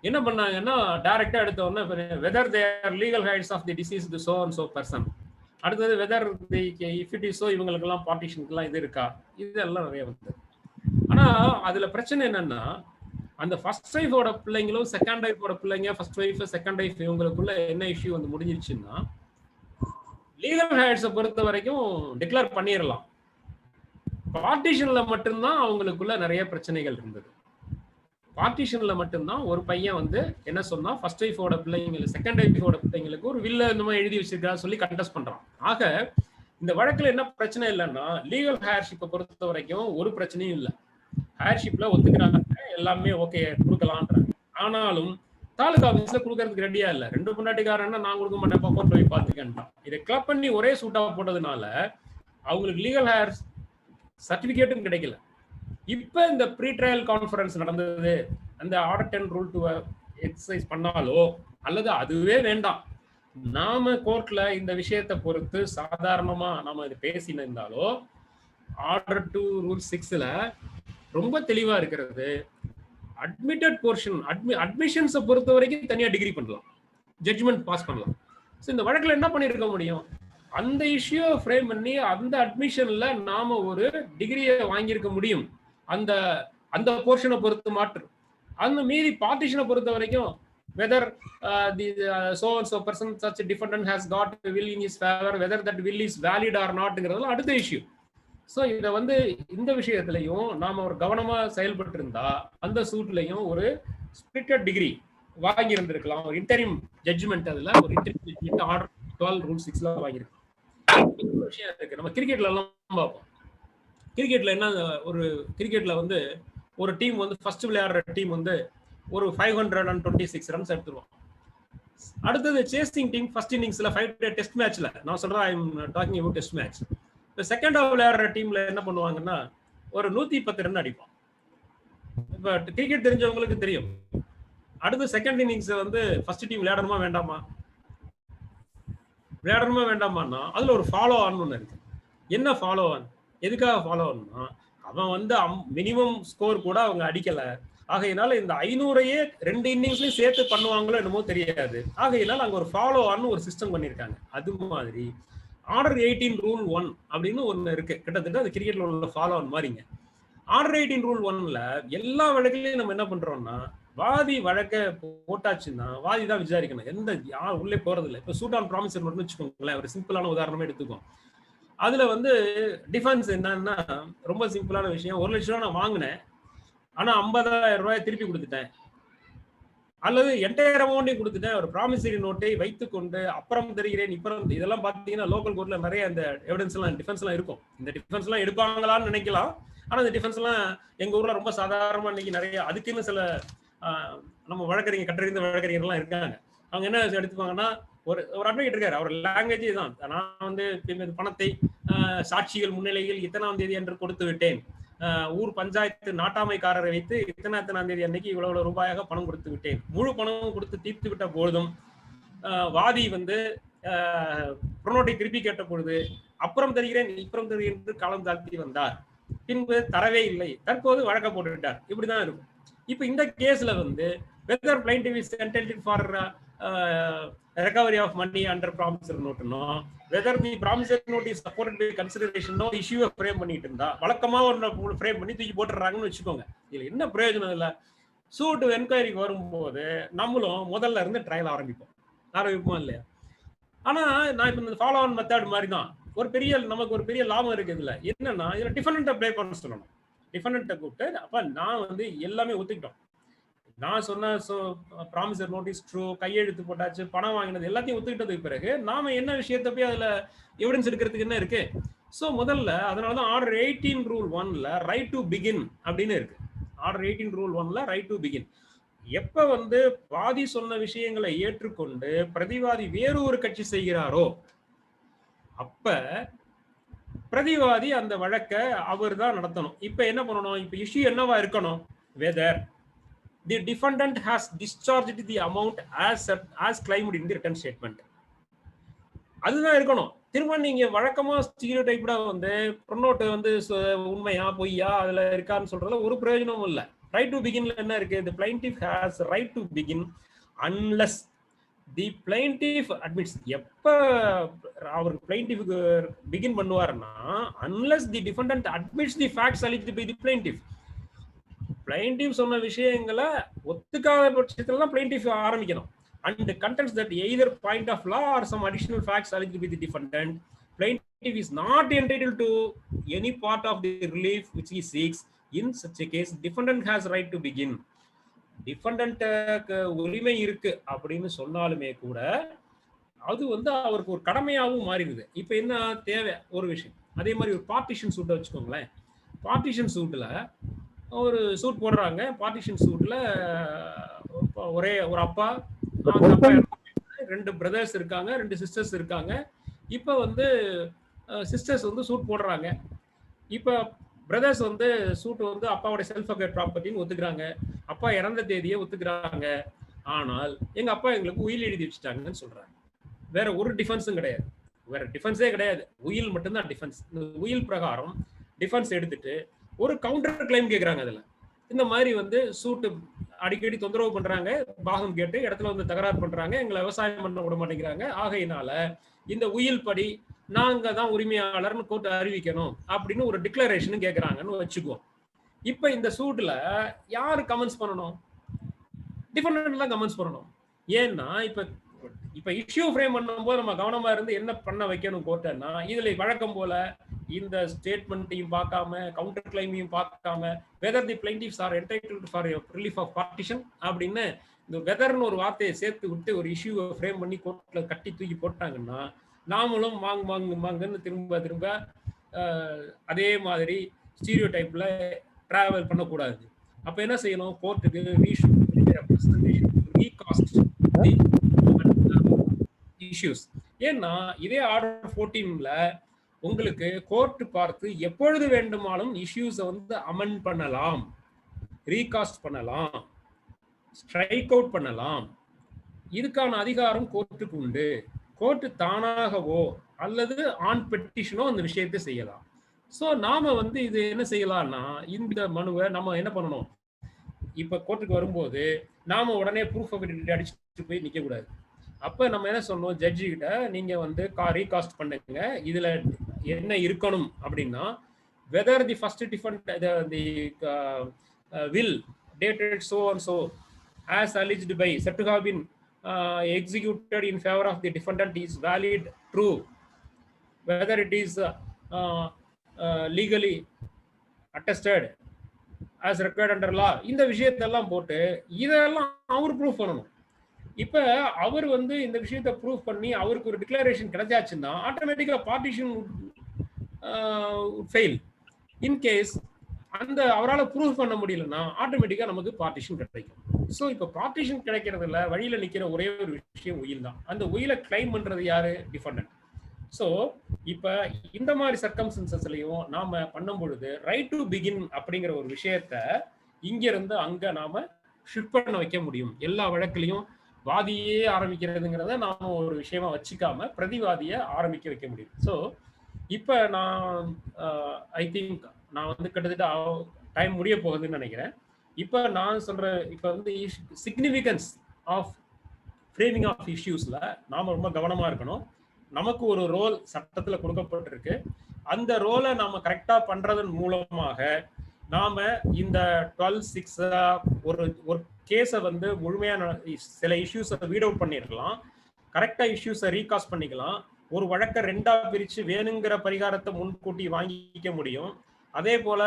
என்ன பண்ணாங்கன்னா, டைரக்டா எடுத்த உடனே whether they are legal heirs of the deceased so and so person, அடுத்தது whether if it is so இவங்களுக்கெல்லாம் பார்ட்டிஷனுக்குலாம் இது இருக்கா, இதெல்லாம் நிறைய வந்து. ஆனா அதுல பிரச்சனை என்னன்னா, அந்த ஃபர்ஸ்ட் ஒய்ஃபோட பிள்ளைங்களும் செகண்ட் ஒய்ஃபோட பிள்ளைங்க, ஃபர்ஸ்ட் ஒய்ஃப் செகண்ட் ஒய்ஃப் இவங்களுக்குள்ள என்ன இஷ்யூ வந்து முடிஞ்சிருச்சுன்னா, லீகல் ஹைட்ஸை பொறுத்த வரைக்கும் டிக்ளேர் பண்ணிடலாம், பார்ட்டிஷன்ல மட்டும்தான் அவங்களுக்குள்ள நிறைய பிரச்சனைகள் இருந்தது. பார்ட்டிஷன்ல மட்டும்தான் ஒரு பையன் வந்து என்ன சொன்னா, ஃபர்ஸ்ட் ஒய்ஃபோட பிள்ளைங்களுக்கு செகண்ட் ஒய்ஃபோட பிள்ளைங்களுக்கு ஒரு வில்ல இந்த மாதிரி எழுதி வச்சிருக்கா சொல்லி கண்டெஸ்ட் பண்றான். ஆக இந்த வழக்குல என்ன பிரச்சனை இல்லைன்னா, லீகல் ஹேர்ஷிப்பை பொறுத்த வரைக்கும் ஒரு பிரச்சனையும் இல்லை. ஹேர்ஷிப்ல ஒத்துக்கிறாங்க, எல்லாமே ஓகே கொடுக்கலான்றாங்க. ஆனாலும் தாலுகா ஆஃபீஸ்ல கொடுக்கறதுக்கு ரெடியா இல்லை. 2 பொண்டாட்டிக்காரன்னா நான் கொடுக்க மாட்டேன், கோர்ட் போய் பார்த்துக்கன்றான். இதை கிளப் பண்ணி ஒரே சூட்டா போட்டதுனால அவங்களுக்கு லீகல் ஹேர் சர்டிபிகேட்டும் கிடைக்கல. இப்ப இந்த ப்ரீ ட்ரையல் கான்ஃபரன்ஸ் நடந்தது, அந்த ஆர்டர் 10 ரூல் 2 எக்ஸசைஸ் பண்ணாலோ அல்லது அதுவே வேண்டாம், நாம கோர்ட்ல இந்த விஷயத்தை பொறுத்து சாதாரணமா நாம இது பேசினிருந்தாலோ, ஆர்டர் 2 ரூல் 6ல ரொம்ப தெளிவா இருக்கிறது, அட்மிட்டட் போர்ஷன் அட்மிஷன்ஸை பொறுத்த வரைக்கும் தனியா டிகிரி பண்ணலாம், ஜட்ஜ்மெண்ட் பாஸ் பண்ணலாம். ஸோ இந்த வழக்குல என்ன பண்ணிருக்க முடியும், அந்த இஷ்யூ ஃப்ரேம் பண்ணி அந்த அட்மிஷன்ல நாம ஒரு டிகிரியை வாங்கியிருக்க முடியும். அந்த அந்த போர்ஷனை பொறுத்து மாற்று. அந்த மீறி பார்ட்டிஷனை பொறுத்த வரைக்கும் whether the so and so person such a defendant has got a will in his favor, whether that will is valid or notங்கிறதுல அடுத்த இஷ்யூ. ஸோ இதை வந்து இந்த விஷயத்திலையும் நாம ஒரு கவனமா செயல்பட்டு இருந்தா அந்த சூட்லையும் ஒரு ஸ்பிளிட்டட் டிகிரி வாங்கி இருந்திருக்கலாம். ஒரு இன்டரிம் ஜட்ஜ்மெண்ட், அதுல ஒரு இன்டரிம் ஜட்ஜ்மெண்ட் ஆர்டர் 12 ரூல் 6ல வாங்கியிருக்கலாம். இன்னொரு விஷயம் இருக்கு, நம்ம கிரிக்கெட்ல எல்லாம் பார்ப்போம். கிரிக்கெட்ல என்ன, ஒரு கிரிக்கெட்ல வந்து ஒரு டீம் வந்து ஃபர்ஸ்ட் விளையாடுற டீம் வந்து ஒரு 526 ரன்ஸ் எடுத்துருவோம். அடுத்தது சேசிங் டீம் ஃபர்ஸ்ட் இன்னிங்ஸ்ல 5 டெஸ்ட் மேட்ச்ல, நான் சொல்றேன் I am talking about test match. இப்போ செகண்ட் விளையாடுற டீம்ல என்ன பண்ணுவாங்கன்னா ஒரு 110 ரன் அடிப்போம். இப்போ கிரிக்கெட் தெரிஞ்சவங்களுக்கு தெரியும், அடுத்து செகண்ட் இன்னிங்ஸ் வந்து ஃபர்ஸ்ட் டீம் விளையாடணுமா வேண்டாமா, விளையாடணுமா வேண்டாமான்னா அதுல ஒரு ஃபாலோ ஆன் ஒன்று இருக்கு. என்ன ஃபாலோ ஆன், எதுக்காக ஃபாலோ ஆனா, அவன் வந்து மினிமம் ஸ்கோர் கூட அவங்க அடிக்கல, ஆகையினால இந்த 500ஐயே 2 இன்னிங்ஸ்லயும் சேர்த்து பண்ணுவாங்களோ என்னமோ தெரியாது, ஆகையினால அங்க ஒரு ஃபாலோ ஆன் ஒரு சிஸ்டம் பண்ணிருக்காங்க. அது மாதிரி ஆர்டர் 18 ரூல் 1 அப்படின்னு ஒண்ணு இருக்கு, கிட்டத்தட்ட அது கிரிக்கெட்ல உள்ள ஃபாலோ ஆன் மாதிரிங்க. ஆர்டர் 18 ரூல் 1ல எல்லா வழக்குலையும் நம்ம என்ன பண்றோம்னா, வாதி வழக்க போட்டாச்சுன்னா வாதி தான் விசாரிக்கணும், எந்த யார் உள்ளே போறது இல்லை. இப்போ சூட் ஆன் ப்ராமிசர் மட்டும் வச்சுக்கோங்களேன், ஒரு சிம்பிளான உதாரணமே எடுத்துக்கோம். அதுல வந்து டிஃபென்ஸ் என்னன்னா ரொம்ப சிம்பிளான விஷயம், 1 லட்சம் ரூபா நான் வாங்கினேன், ஆனா 50,000 ரூபாய் திருப்பி கொடுத்துட்டேன். அல்லது என்டையர் அமௌண்ட்டையும் கொடுத்துட்டேன், ஒரு ப்ராமிசரி நோட்டை வைத்துக்கொண்டு அப்புறம் தெரிகிறேன் இப்பறம் இதெல்லாம் பார்த்தீங்கன்னா லோக்கல் கோர்ட்ல நிறைய இந்த எவிடன்ஸ் எல்லாம் டிஃபென்ஸ் எல்லாம் இருக்கும். இந்த டிஃபென்ஸ் எல்லாம் எடுப்பாங்களான்னு நினைக்கலாம். ஆனா இந்த டிஃபென்ஸ் எல்லாம் எங்க ஊர்ல ரொம்ப சாதாரணமா இன்னைக்கு நிறைய அதுக்குன்னு சில நம்ம வழக்கறிஞர் கற்றறிந்த வழக்கறிஞர்லாம் இருக்காங்க. அவங்க என்ன எடுத்துப்பாங்கன்னா, ஒரு அட்வொகேட் இருக்காரு, அவர் லாங்குவேஜ் தான், நான் வந்து பணத்தை சாட்சிகள் முன்னிலையில் இத்தனாம் தேதி என்று கொடுத்து விட்டேன், ஊர் பஞ்சாயத்து நாட்டாமைக்காரரை வைத்து இத்தனாம் தேதி அன்னைக்கு இவ்வளவு ரூபாயாக பணம் கொடுத்து விட்டேன், முழு பணமும் கொடுத்து தீர்த்து விட்ட பொழுதும் வாதி வந்து புறநோட்டை திருப்பி கேட்ட பொழுது அப்புறம் தருகிறேன் இப்புறம் தருகிறேன் என்று காலம் தாழ்த்தி வந்தார், பின்பு தரவே இல்லை, தற்போது வழக்க போட்டுவிட்டார். இப்படிதான் இருக்கும். இப்ப இந்த கேஸ்ல வந்து whether plaintiff is entitled for recovery of money under promissory note no, whether the promissory note is supported by consideration no, issue frame பண்ணிட்டு இருந்தா வழக்கமா ஒரு ஃப்ரேம் பண்ணி தூக்கி போட்டுறாங்கன்னு வச்சுக்கோங்க. இதுல என்ன பிரயோஜனம் இல்ல. சூட் என்கொயரிக்கு வரும்போது நம்மளும் முதல்ல இருந்து ட்ரையல் ஆரம்பிப்போம் இல்லையா? ஆனா நான் இப்ப இந்த ஃபாலோ ஆன் மெத்தட் மாதிரி தான் நமக்கு ஒரு பெரிய லாபம் இருக்கு. இதுல என்னன்னா, இதுல டிஃபெண்டன்ட்டை ப்ளே பண்ண சொல்லணும். டிஃபெண்டன்ட்டை கூப்பிட்டு அப்ப நான் வந்து எல்லாமே ஒத்துக்கிட்டோம், நான் சொன்ன ப்ராமிசர் நோட்டீஸ் ட்ரூ, கையெழுத்து போட்டாச்சு, பணம் வாங்கினது எல்லாத்தையும் ஒத்துக்கிட்டதுக்கு பிறகு நாம என்ன விஷயத்த போய் அதுல எவிடன்ஸ் எடுக்கிறதுக்கு என்ன இருக்கு? ஸோ முதல்ல அதனாலதான் ஆர்டர் 18 ரூல் 1ல ரைட் டு பிகின் அப்படின்னு இருக்கு. ஆர்டர் 18 ரூல் 1ல ரைட் டு பிகின். எப்ப வந்து வாதி சொன்ன விஷயங்களை ஏற்றுக்கொண்டு பிரதிவாதி வேறு ஒரு கட்சி செய்கிறாரோ அப்ப பிரதிவாதி அந்த வழக்கை அவர் தான் நடத்தணும். இப்ப என்ன பண்ணணும்? இப்ப இஷ்யூ என்னவா இருக்கணும்? whether the defendant has discharged the amount as claimed in the written statement. அதுதான் இருக்கணும். திரும்ப நீங்க வழக்கமா ஸ்டீரியோடைப்டா வந்து ப்ரொனோட் வந்து உண்மையா பொய்யா அதுல இருக்கான்னு சொல்றதுல ஒரு பிரயோஜனமும் இல்லை. ரைட் டு பிகின்ல என்ன இருக்கு? the plaintiff has right to begin unless the plaintiff admits. எப்ப அவர் plaintiff பிகின் பண்ணுவாருன்னா unless the defendant admits the facts alleged by the plaintiff. plaintiff சொன்ன விஷயங்களை ஒத்துக்காத பட்சத்துல தான் plaintiff ஆரம்பிக்கணும். and contends that either point of law or some additional facts alleged by the defendant, plaintiff is not entitled to any part of the relief which he seeks. In such a case, defendant has right to begin. Defendant உரிமை இருக்கு அப்படின்னு சொன்னாலுமே கூட அது வந்து அவருக்கு ஒரு கடமையாகவும் மாறிடுது. இப்ப என்ன தேவை ஒரு விஷயம், அதே மாதிரி ஒரு பார்ட்டிஷன் சூட்டை வச்சுக்கோங்களேன். பார்ட்டிஷன் சூட்ல ஒரு சூட் போடுறாங்க. பார்ட்டிஷன் சூட்ல ஒரே ஒரு அப்பா, ரெண்டு பிரதர்ஸ் இருக்காங்க, ரெண்டு சிஸ்டர்ஸ் இருக்காங்க. இப்ப வந்து சிஸ்டர்ஸ் வந்து சூட் போடுறாங்க. இப்ப பிரதர்ஸ் வந்து சூட் வந்து அப்பாவோட செல்ஃப் அக்வைர்ட் ப்ராப்பர்ட்டின்னு ஒத்துக்கிறாங்க, அப்பா இறந்த தேதியை ஒத்துக்கிறாங்க. ஆனால் எங்க அப்பா எங்களுக்கு உயில் எழுதி வச்சுட்டாங்கன்னு சொல்றாங்க. வேற ஒரு டிஃபென்ஸும் கிடையாது, வேற டிஃபென்ஸே கிடையாது, உயில் மட்டும்தான் டிஃபென்ஸ். இந்த உயில் பிரகாரம் டிஃபென்ஸ் எடுத்துட்டு ஒரு கவுண்டர் கிளைம் கேட்கறாங்க. அதுல இந்த மாதிரி வந்து சூட்டு அடிக்கடி தொந்தரவு பண்றாங்க, பாகம் கேட்டு இடத்துல வந்து தகராறு பண்றாங்க, எங்களை விவசாயம் பண்ண விட மாட்டேங்கிறாங்க, ஆகையினால இந்த உயில் படி நாங்க தான் உரிமையாளர்னு கோர்ட் அறிவிக்கணும் அப்படின்னு ஒரு டிக்ளரேஷன் கேட்கறாங்கன்னு வச்சுக்குவோம். இப்ப இந்த சூட்ல யாரு கமெண்ட்ஸ் பண்ணணும்? டிஃபெண்டன்ட் தான் கமெண்ட்ஸ் பண்ணணும். ஏன்னா இப்ப இஷ்யூ ஃப்ரேம் பண்ணும்போது நம்ம கவனமா இருந்து என்ன பண்ண வைக்கணும் கோர்ட்னா, இதுல வழக்கம் போல இந்த ஸ்டேட்மெண்ட்டையும் பார்க்காம கவுண்டர் கிளைமையும் பார்க்காம whether the plaintiffs are entitled for relief of partition அப்படின்னு இந்த வெதர்னு ஒரு வார்த்தையை சேர்த்து விட்டு ஒரு இஷ்யூவை ஃப்ரேம் பண்ணி கோர்ட்ல கட்டி தூக்கி போட்டாங்கன்னா நாமளும் வாங்குன்னு திரும்ப அதே மாதிரி ஸ்டீரியோ டைப்ல டிராவல் பண்ணக்கூடாது. அப்ப என்ன செய்யணும்? கோர்ட்டுக்கு இஷ்யூஸ். ஏன்னா இதே ஆர்டர் 14ல உங்களுக்கு கோர்ட் பார்த்து எப்பொழுது வேண்டுமானாலும் இஷ்யூஸை வந்து அமெண்ட் பண்ணலாம், ரீகாஸ்ட் பண்ணலாம், ஸ்ட்ரைக் அவுட் பண்ணலாம். இதுக்கான அதிகாரம் கோர்ட்டுக்கு உண்டு. கோர்ட்டு தானாகவோ அல்லது ஆன் பெட்டிஷனோ அந்த விஷயத்தை செய்யலாம். ஸோ நாம வந்து இது என்ன செய்யலாம்னா, இந்த மனுவை நம்ம என்ன பண்ணணும்? இப்ப கோர்ட்டுக்கு வரும்போது நாம உடனே ப்ரூஃப் ஆஃப் ஐடென்டிட்டி அடிச்சுட்டு போய் நிக்க கூடாது. அப்ப நம்ம என்ன சொன்னோம், ஜட்ஜி கிட்ட நீங்க வந்து ரீகாஸ்ட் பண்ணுங்க, இதுல என்ன இருக்கணும் அப்படின்னா whether the first defendant the will dated so and so as alleged by said to have been executed in favor of the defendant is valid, true, whether it is legally attested as required under லா, இந்த விஷயத்தெல்லாம் போட்டு இதெல்லாம் அவர் prove பண்ணணும். இப்ப அவர் வந்து இந்த விஷயத்தை prove பண்ணி அவருக்கு ஒரு டிக்ளரேஷன் கிடைச்சாச்சுன்னா ஆட்டோமேட்டிக்கா பார்ட்டிஷன் ஃபெயில். இன்கேஸ் அந்த அவரால் ப்ரூவ் பண்ண முடியலன்னா ஆட்டோமேட்டிக்கா நமக்கு பார்ட்டிஷன் கிடைக்கும். ஸோ இப்போ பார்ட்டிஷன் கிடைக்கிறதுல வழியில நிக்கிற ஒரே ஒரு விஷயம் உயில் தான். அந்த உயிலை கிளைம் பண்றது யாரு? டிஃபெண்டன்ட். ஸோ இப்போ இந்த மாதிரி சர்க்கம்ஸ்டன்சஸ்லையும் நாம பண்ணும் பொழுது ரைட் டு பிகின் அப்படிங்கிற ஒரு விஷயத்த இங்கிருந்து அங்க நாம ஷிஃப்ட் பண்ண வைக்க முடியும். எல்லா வழக்கிலையும் வாதியே ஆரம்பிக்கிறதுங்கிறத நாம ஒரு விஷயமா வச்சுக்காம பிரதிவாதியை ஆரம்பிக்க வைக்க முடியும். ஸோ இப்போ நான் ஐ திங்க் நான் வந்து கிட்டத்தட்ட டைம் முடிய போகுதுன்னு நினைக்கிறேன். இப்போ நான் சொல்ற இப்போ வந்து சிக்னிஃபிகன்ஸ் ஆஃப் ஃப்ரேமிங் ஆஃப் இஷ்யூஸ்ல நாம ரொம்ப கவனமா இருக்கணும். நமக்கு ஒரு ரோல் சட்டத்துல கொடுக்கப்பட்டிருக்கு. அந்த ரோலை நாம கரெக்டா பண்றதன் மூலமாக நாம இந்த 12(6) ஒரு கேஸை வந்து முழுமையான சில இஷ்யூஸை வீட் அவுட் பண்ணிருக்கலாம், கரெக்டா இஷ்யூஸை ரீகாஸ்ட் பண்ணிக்கலாம், ஒரு வழக்கை 2ஆ பிரிச்சு வேணுங்கிற பரிகாரத்தை முன்கூட்டி வாங்கிக்க முடியும். அதே போல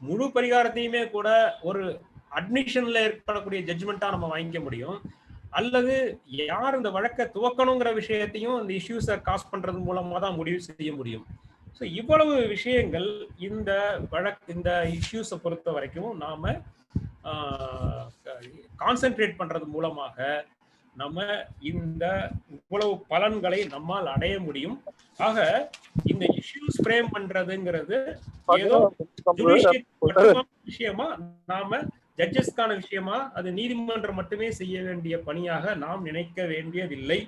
முழு பரிகாரத்தையுமே கூட ஒரு அட்மிஷன்ல ஏற்படக்கூடிய ஜட்ஜ்மெண்டா நம்ம வாங்கிக்க முடியும். அல்லது யார் இந்த வழக்கை துவக்கணுங்கிற விஷயத்தையும் இந்த இஷ்யூஸை காஸ்ட் பண்றது மூலமா தான் முடிவு செய்ய முடியும். ஸோ இவ்வளவு விஷயங்கள் இந்த இஷ்யூஸை பொறுத்த வரைக்கும் நாம கான்சென்ட்ரேட் பண்றது மூலமாக நம்ம இந்த இவ்வளவு பலன்களை நம்மால் அடைய முடியும். ஆக இந்த இஷ்யூஸ் ஃப்ரேம் பண்றதுங்கிறது ஏதோ விஷயமா, நாம ஜட்ஜஸ்க்கான விஷயமா, அது நீதிமன்றம் மட்டுமே செய்ய வேண்டிய பணியாக நாம் நினைக்க வேண்டியதில்லை.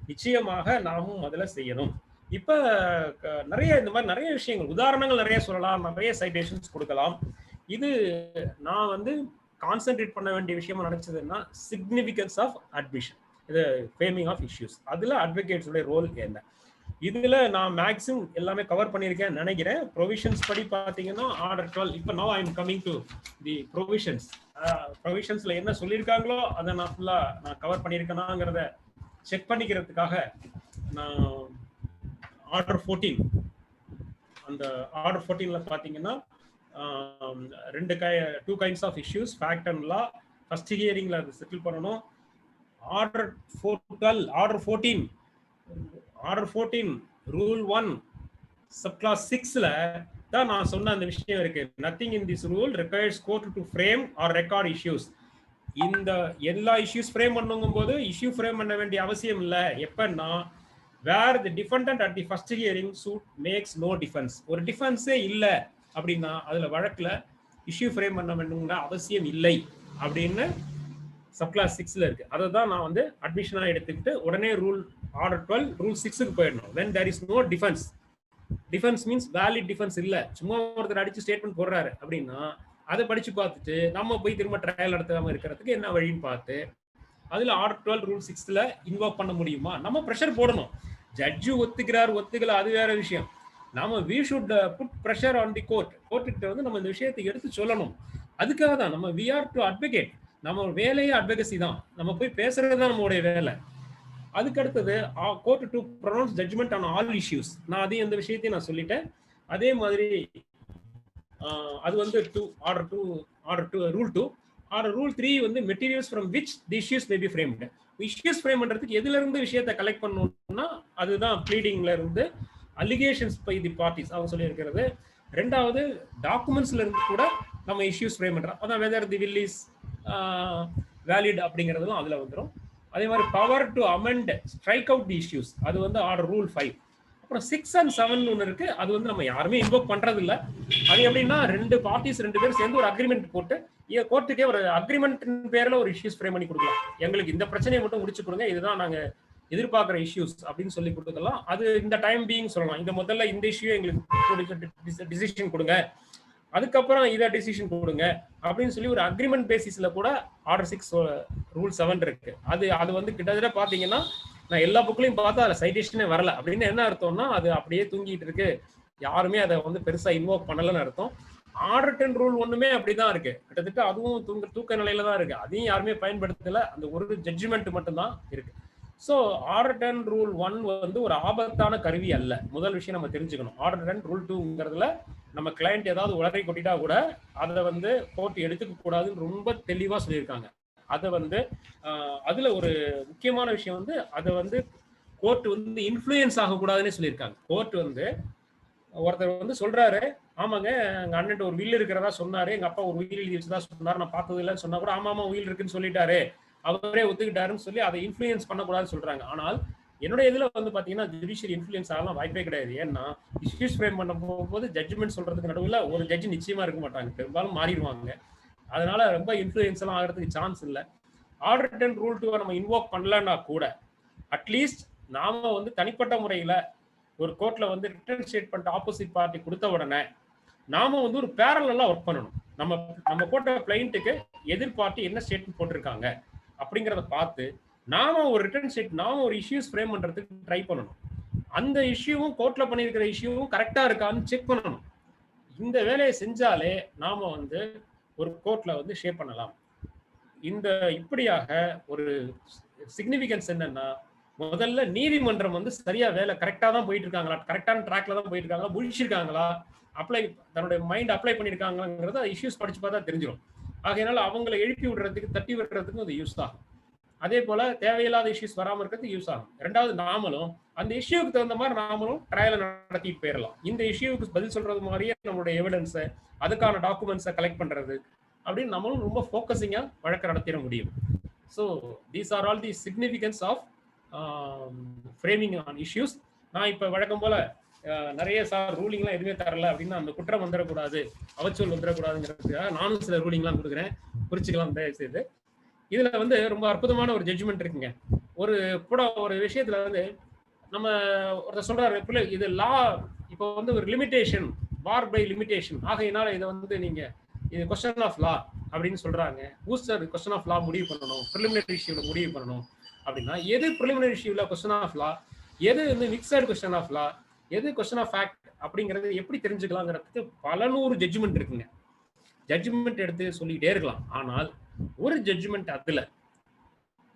நிச்சயமாக நாமும் அதுல செய்யணும். இப்ப நிறைய இந்த மாதிரி நிறைய விஷயங்கள், உதாரணங்கள் நிறைய சொல்லலாம், நிறைய சைட்டேஷன்ஸ் கொடுக்கலாம். இது நான் வந்து கான்சென்ட்ரேட் பண்ண வேண்டிய விஷயமா நினைச்சதுன்னா சிக்னிஃபிகன்ஸ் ஆஃப் அட்மிஷன், இது ஃப்ரேமிங் ஆஃப் இஷ்யூஸ். அதுல அட்வொகேட்ஸோட ரோல் என்ன, இதுல நான் மேக்ஸிமம் எல்லாமே கவர் பண்ணியிருக்கேன் நினைக்கிறேன். ப்ரொவிஷன்ஸ் படி பார்த்தீங்கன்னா ஆர்டர் 12. இப்போ now I am coming to the provisions. ப்ரொவிஷன்ஸ்ல என்ன சொல்லியிருக்காங்களோ அதை நான் ஃபுல்லா கவர் பண்ணியிருக்கேனாங்கிறத செக் பண்ணிக்கிறதுக்காக நான் ஆர்டர் 14, அந்த ஆர்டர் 14ல பார்த்தீங்கன்னா two kinds of issues, fact and law. First ஹியரிங்ல அதை செட்டில் பண்ணணும். ஆர்டர் 14 ரூல் 1 சப்கிளாஸ் 6ல தான் நான் சொன்ன அந்த விஷயம் இருக்கு. Nothing in this rule requires court to frame or record issues. இந்த எல்லா இஷ்யூஸ் ஃப்ரேம் பண்ணுங்கும் போது இஷ்யூ ஃப்ரேம் பண்ண வேண்டிய அவசியம் இல்லை. எப்பன்னா where the defendant at the first hearing suit makes no defence, ஒரு டிஃபென்ஸே இல்லை அப்படின்னா அதுல வழக்குல இஷ்யூ ஃப்ரேம் பண்ண வேண்டும்ங்கிற அவசியம் இல்லை அப்படின்னு சப்கிளாஸ் 6ல இருக்கு. அதை தான் நான் வந்து அட்மிஷனா எடுத்துக்கிட்டு உடனே ஆர்டர் 12 ரூல் 6க்கு போயிடணும். when there is no defense, defence means valid defence இல்ல, சும்மா ஒருத்தர் அடிச்சு ஸ்டேட்மெண்ட் போடுறாரு அப்படின்னா அதை படிச்சு பார்த்துட்டு நம்ம போய் திரும்ப ட்ரையல் நடத்தாம இருக்கிறதுக்கு என்ன வழின்னு பார்த்து அதுல ஆர்டர் 12 ரூல் 6ல இன்வால்வ் பண்ண முடியுமா, நம்ம ப்ரெஷர் போடணும். ஜட்ஜு ஒத்துக்கல அது வேற விஷயம். நாம we should put pressure on the court. கோர்ட்டுக்கிட்ட வந்து நம்ம இந்த விஷயத்தை எடுத்து சொல்லணும். அதுக்காக தான் நம்ம we are to advocate. நம்ம வேலையே அட்வொகசி தான், நம்ம போய் பேசுறது தான் நம்மளுடைய வேலை. அதுக்கு அடுத்தது court to pronounce judgment on all issues. நான் அதையும் இந்த விஷயத்தையும் நான் சொல்லிட்டேன். அதே மாதிரி அது வந்து ரூல் 2. ரூல் 3 வந்து materials from which the issues may be framed. Issues frame பண்றதுக்கு எதுல இருந்து விஷயத்தை கலெக்ட் பண்ணணும்னா அதுதான் ப்ளீடிங்ல இருந்து, அலிகேஷன்ஸ் பை தி பார்ட்டிஸ் அவங்க சொல்லி இருக்கிறது. ரெண்டாவது டாக்குமெண்ட்ஸ்ல இருந்து கூட நம்ம இஷ்யூஸ் ஃப்ரேம் பண்றோம். அதான் whether the will is valid அப்படிங்கிறதும் அதுல வந்துடும். அதே மாதிரி power to amend strike out the issues, அது வந்து ஆர்டர் ரூல் 5. அப்புறம் 6 and 7 ஒன்று இருக்கு, அது வந்து நம்ம யாருமே இன்வோக் பண்றது இல்லை. அது எப்படின்னா ரெண்டு பேர் சேர்ந்து ஒரு அக்ரிமெண்ட் போட்டு கோர்ட்டுக்கே ஒரு அக்ரிமெண்ட் பேர்ல ஒரு இஷ்யூஸ் ஃப்ரேம் பண்ணி கொடுக்கலாம். எங்களுக்கு இந்த பிரச்சனையை மட்டும் முடிச்சு கொடுங்க, இதுதான் நாங்க எதிர்பார்க்குற இஷ்யூஸ் அப்படின்னு சொல்லி கொடுக்கலாம். அது இந்த டைம் பீயிங் சொல்லலாம், இந்த முதல்ல இந்த இஷ்யூ எங்களுக்கு டிசிஷன் கொடுங்க, அதுக்கப்புறம் இதை டிசிஷன் கொடுங்க அப்படின்னு சொல்லி ஒரு அக்ரிமெண்ட் பேசிஸ்ல கூட ஆர்டர் 6 ரூல் 7 இருக்கு. அது வந்து கிட்டத்தட்ட பாத்தீங்கன்னா நான் எல்லா புக்லையும் பார்த்தா அதுல சைட்டேஷனே வரல. அப்படின்னு என்ன அர்த்தம்னா அது அப்படியே தூங்கிட்டு இருக்கு, யாருமே அதை வந்து பெருசா இன்வோக் பண்ணலன்னு அர்த்தம். ஆர்டர் 10 ரூல் 1மே அப்படிதான் இருக்கு, கிட்டத்தட்ட அதுவும் தூக்க நிலையில தான் இருக்கு, அதையும் யாருமே பயன்படுத்தல, அந்த ஒரு ஜட்ஜ்மெண்ட் மட்டும்தான் இருக்கு. ஸோ ஆர்டர் 10 ரூல் 1 வந்து ஒரு ஆபத்தான கருவி அல்ல, முதல் விஷயம் நம்ம தெரிஞ்சுக்கணும். ஆர்டர் 10 ரூல் 2ங்கிறதுல நம்ம கிளையண்ட் ஏதாவது உளறி கொட்டிட்டா கூட அதை வந்து கோர்ட் எடுத்துக்க கூடாதுன்னு ரொம்ப தெளிவா சொல்லியிருக்காங்க. அதை வந்து அதுல ஒரு முக்கியமான விஷயம் வந்து அதை வந்து கோர்ட் வந்து இன்ஃப்ளூயன்ஸ் ஆகக்கூடாதுன்னு சொல்லியிருக்காங்க. கோர்ட் வந்து ஒருத்தர் வந்து சொல்றாரு, ஆமாங்க எங்க அண்ணன் ஒரு வில் இருக்கிறதா சொன்னாரு, எங்க அப்பா ஒரு உயில் எழுதி வச்சதா சொன்னாரு, நான் பார்த்தது இல்லைன்னு சொன்னா கூட ஆமா உயில் இருக்குன்னு சொல்லிட்டாரு, அவரே ஒத்துக்கிட்டாருன்னு சொல்லி அதை இன்ஃப்ளூயன்ஸ் பண்ணக்கூடாதுன்னு சொல்றாங்க. ஆனால் என்னுடைய இதுல வந்து பாத்தீங்கன்னா ஜுடிஷியல் இன்ஃப்ளூயன்ஸ் ஆகலாம் வாய்ப்பே கிடையாது. ஏன்னா இஷ்யூஸ் ஃப்ரேம் பண்ண போகும்போது ஜட்ஜ்மெண்ட் சொல்றதுக்கு நடுவில் ஒரு ஜட்ஜ் நிச்சயமா இருக்க மாட்டாங்க, பெரும்பாலும் மாறிடுவாங்க. அதனால ரொம்ப இன்ஃப்ளூயன்ஸ் எல்லாம் ஆகிறதுக்கு சான்ஸ் இல்லை. ஆர்டர் 10 ரூல் 2 நம்ம இன்வோக் பண்ணலன்னா கூட அட்லீஸ்ட் நாம வந்து தனிப்பட்ட முறையில ஒரு கோர்ட்ல வந்து ரிட்டன் ஸ்டேட்மெண்ட் ஆப்போசிட் பார்ட்டி கொடுத்த உடனே நாம வந்து ஒரு பேரலா ஒர்க் பண்ணணும். நம்ம போட்ட கிளையண்ட்டுக்கு எதிர் பார்ட்டி என்ன ஸ்டேட்மெண்ட் போட்டிருக்காங்க அப்படிங்கிறத பார்த்து நாம ஒரு ரிட்டன் ஸ்டேட் நாம ஒரு இஷ்யூஸ் ஃப்ரேம் பண்றதுக்கு ட்ரை பண்ணணும். அந்த இஷ்யூவும் கோர்ட்ல பண்ணியிருக்கிற இஷ்யூவும் கரெக்டா இருக்கான்னு செக் பண்ணணும். இந்த வேலையை செஞ்சாலே நாம வந்து ஒரு கோர்ட்ல வந்து ஷேப் பண்ணலாம். இந்த இப்படியாக ஒரு சிக்னிபிகன்ஸ் என்னன்னா, முதல்ல நீதிமன்றம் வந்து சரியா வேலை கரெக்டா தான் போயிட்டு இருக்காங்களா, கரெக்டான ட்ராக்ல தான் போயிட்டு இருக்காங்களா, முடிச்சிருக்காங்களா, அப்ளை தன்னுடைய மைண்ட் அப்ளை பண்ணிருக்காங்கிறத இஷ்யூஸ் படிச்சு பார்த்தா தெரிஞ்சிடும். ஆகையினால அவங்களை எழுப்பி விடுறதுக்கு தட்டி விடுறதுக்கும் அது யூஸ் ஆகும். அதே போல தேவையில்லாத இஷ்யூஸ் வராமல் இருக்கிறதுக்கு யூஸ் ஆகும். ரெண்டாவது, நாமளும் அந்த இஷ்யூக்கு தகுந்த மாதிரி நாமளும் ட்ரையலை நடத்திட்டு போயிடலாம். இந்த இஷ்யூக்கு பதில் சொல்றது மாதிரியே நம்மளுடைய எவிடன்ஸை, அதுக்கான டாக்குமெண்ட்ஸை கலெக்ட் பண்றது அப்படின்னு நம்மளும் ரொம்ப ஃபோக்கஸிங்கா வழக்கு நடத்திட முடியும். So these are all the significance of framing on issues. நான் இப்போ வழக்கம் போல நிறைய ரூலிங்லாம் எதுவுமே தரல அப்படின்னா அந்த குற்றம் வந்துடக்கூடாது, அவச்சொல் வந்துடக்கூடாதுங்கிறதுக்காக நானும் சில ரூலிங்லாம் கொடுக்குறேன், குறிச்சிக்கலாம் தயவு செய்து. இதுல வந்து ரொம்ப அற்புதமான ஒரு ஜட்ஜ்மெண்ட் இருக்குங்க. ஒரு விஷயத்துல வந்து நம்ம ஒருத்தர் சொல்றாரு, இது லா இப்போ வந்து ஒரு லிமிடேஷன், பார் பை லிமிடேஷன், ஆகையினால இதை வந்து நீங்க இது கொஸ்டின் ஆஃப் லா அப்படின்னு சொல்றாங்க. சார் கொஸ்டின் ஆஃப் லா முடிவு பண்ணணும், ப்ரிலிமினரி இஷ்யூல முடிவு பண்ணணும் அப்படின்னா எது ப்ரிலிமினரி இஷ்யூல கொஸ்டின் ஆஃப் லா, எது வந்து மிக்சட் கொஸ்டின் ஆஃப் லா, எது கொஸ்டின் ஆஃப் ஃபேக்ட் அப்படிங்கிறது எப்படி தெரிஞ்சுக்கலாங்கிறதுக்கு பல நூறு ஜட்ஜ்மெண்ட் இருக்குங்க. ஜட்ஜ்மெண்ட் எடுத்து சொல்லிக்கிட்டே இருக்கலாம். ஆனால் ஒரு ஜட்ஜ்மெண்ட் அதுல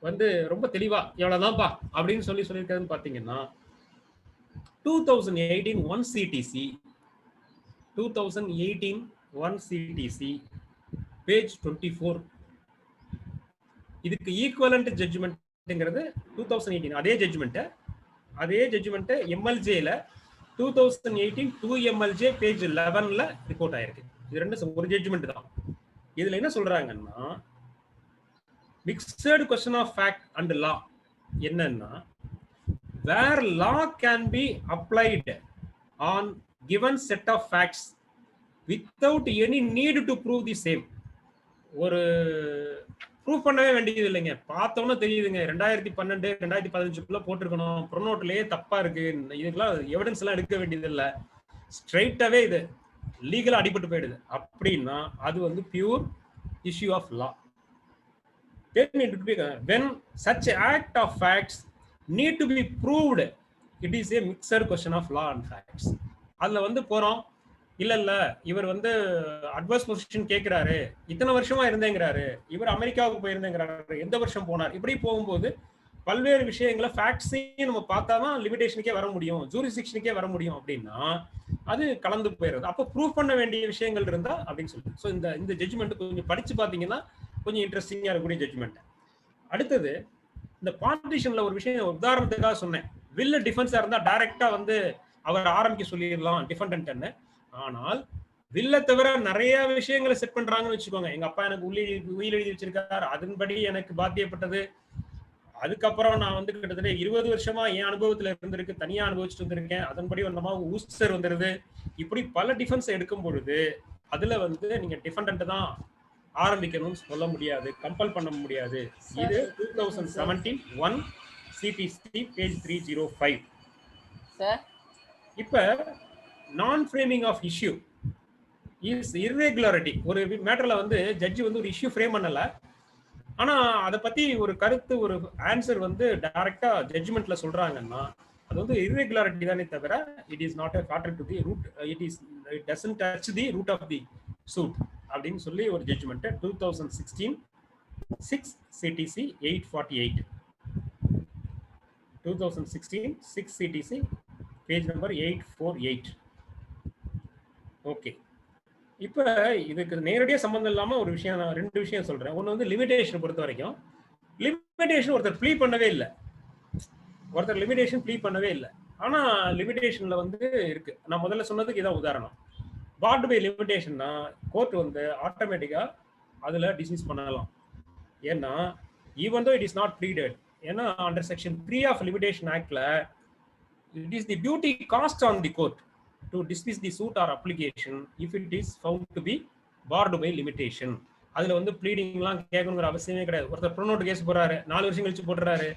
வந்து ரொம்ப தெளிவா எவ்வளவுதான்ப்பா அப்படின்னு சொல்லியிருக்கிறதுன்னு பாத்தீங்கன்னா 2018 1 CTC 2018 1 CTC பேஜ் 24. இதுக்கு ஈக்குவலண்ட் ஜட்ஜ்மெண்ட்ங்கிறது 2018 அதே ஜட்ஜ்மெண்ட் MLJல 2018 2 MLJ பேஜ் 11ல ரிப்போர்ட் ஆயிருக்கு. இது ரெண்டு ஒரு ஜட்ஜ்மெண்ட் தான். இதுல என்ன சொல்றாங்கன்னா, mixed question of fact and law என்னன்னா, where law can be applied on given set of facts without any need to prove the same. ஒரு ப்ரூவ் பண்ணவே வேண்டியது இல்லைங்க, பார்த்தோம்னா தெரியுதுங்க. 2012 2015 போட்டிருக்கணும், ப்ரோனோட்லயே தப்பா இருக்கு, இதுக்கெல்லாம் எவிடன்ஸ் எல்லாம் எடுக்க வேண்டியது இல்லை, ஸ்ட்ரைட்டாவே இது லீகலா அடிபட்டு போயிடுது அப்படின்னா அது வந்து pure issue of law. When such act of facts need to be proved, it is a mixed question of law and facts. அதுல வந்து போறோம், இல்ல இவர் வந்து அட்வர்ஸ் பொசிஷன் கேட்கிறாரு, இத்தனை வருஷமா இருந்தேங்கிறாரு, இவர் அமெரிக்காவுக்கு போயிருந்தேங்கிறாரு, எந்த வருஷம் போனார், இப்படி போகும்போது பல்வேறு விஷயங்களை ஃபேக்ட்ஸையும் நம்ம பார்த்தாதான் லிமிடேஷனுக்கே வர முடியும், ஜூரிஸ்டிக்ஷனுக்கே வர முடியும் அப்படின்னா அது கலந்து போயிடுறது. அப்போ ப்ரூவ் பண்ண வேண்டிய விஷயங்கள் இருந்தா அப்படின்னு சொல்லுது. ஸோ இந்த ஜட்ஜ்மெண்ட் கொஞ்சம் படிச்சு பார்த்தீங்கன்னா கொஞ்சம் இன்ட்ரெஸ்டிங்கா இருக்கக்கூடிய ஜட்ஜ்மெண்ட். அடுத்தது, இந்த பார்ட்டிஷன்ல ஒரு விஷயம் உதாரணத்துக்காக சொன்னேன். வில்ல டிஃபென்ஸா இருந்தா டைரக்டா வந்து அவர் ஆரம்பிக்க சொல்லிடலாம் டிஃபெண்டன்ட்னு. ஆனால் வில்ல தவிர நிறைய விஷயங்களை செட் பண்றாங்கன்னு வச்சுக்கோங்க. எங்க அப்பா எனக்கு உயில் எழுதி வச்சிருக்காரு, அதன்படி எனக்கு பாத்தியப்பட்டது, அதுக்கப்புறம் நான் வந்து கிட்டத்தட்ட 20 வருஷமா என் அனுபவத்துல இருந்திருக்கு, தனியா அனுபவிச்சுட்டு வந்திருக்கேன், அதன்படி வந்தமா ஊஸ்டர் வந்துருது, இப்படி பல டிஃபென்ஸ் எடுக்கும் பொழுது அதுல வந்து நீங்க டிஃபெண்டன்ட் தான் ஆரம்பிக்கணும்னு சொல்ல முடியாது, கம்பல் பண்ண முடியாது. இது 2017 1 CTC பேஜ் 305. இப்ப நான் framing of issue is irregularity. ஒரு மேட்டர்ல வந்து ஜட்ஜி வந்து ஒரு இஷ்யூ ஃப்ரேம் பண்ணல, ஆனா அதை பத்தி ஒரு கருத்து, ஒரு ஆன்சர் வந்து டைரக்டா ஜட்ஜ்மெண்ட்ல சொல்றாங்கன்னா அது வந்து இர்ரெகுலாரிட்டி தானே தவிர it is not a contrary to the root, it doesn't touch the root of the suit அப்படின்னு சொல்லி ஒரு judgment 2016 6 CTC 848. 2016 6 CTC page number 848. Okay. இப்ப இதுக்கு நேரடியா சம்பந்தம் இல்லாம ஒரு விஷயம், நான் 2 விஷயம் சொல்றேன். ஒண்ணு வந்து லிமிட்டேஷன் பொறுத்த வரைக்கும், லிமிட்டேஷன் ஒருத்தர் ப்ளீ பண்ணவே இல்ல. ஒருத்தர் லிமிட்டேஷன் ப்ளீ பண்ணவே இல்ல. ஆனா லிமிட்டேஷன்ல வந்து இருக்கு. நான் முதல்ல சொன்னதுக்கு இதான் உதாரணம். பார்டு பை லிமிட்டேஷன்னா கோர்ட் வந்து ஆட்டோமேட்டிக்கா அதுல டிஸ்மிஸ் பண்ணலாம். ஏன்னா even though it is not pleaded, ஏன்னா அண்டர் செக்ஷன் 3 ஆஃப் லிமிட்டேஷன் ஆக்ட்ல it is the duty cast on the court to dismiss the suit or application if it is found to be barred by limitation. அதுல வந்து ப்ளீடிங்லாம் கேட்கணுங்கிற அவசியமே கிடையாது. ஒருத்தர் pronote case போடுறாரு, 4 வருஷம் கழிச்சு போட்டுறாரு,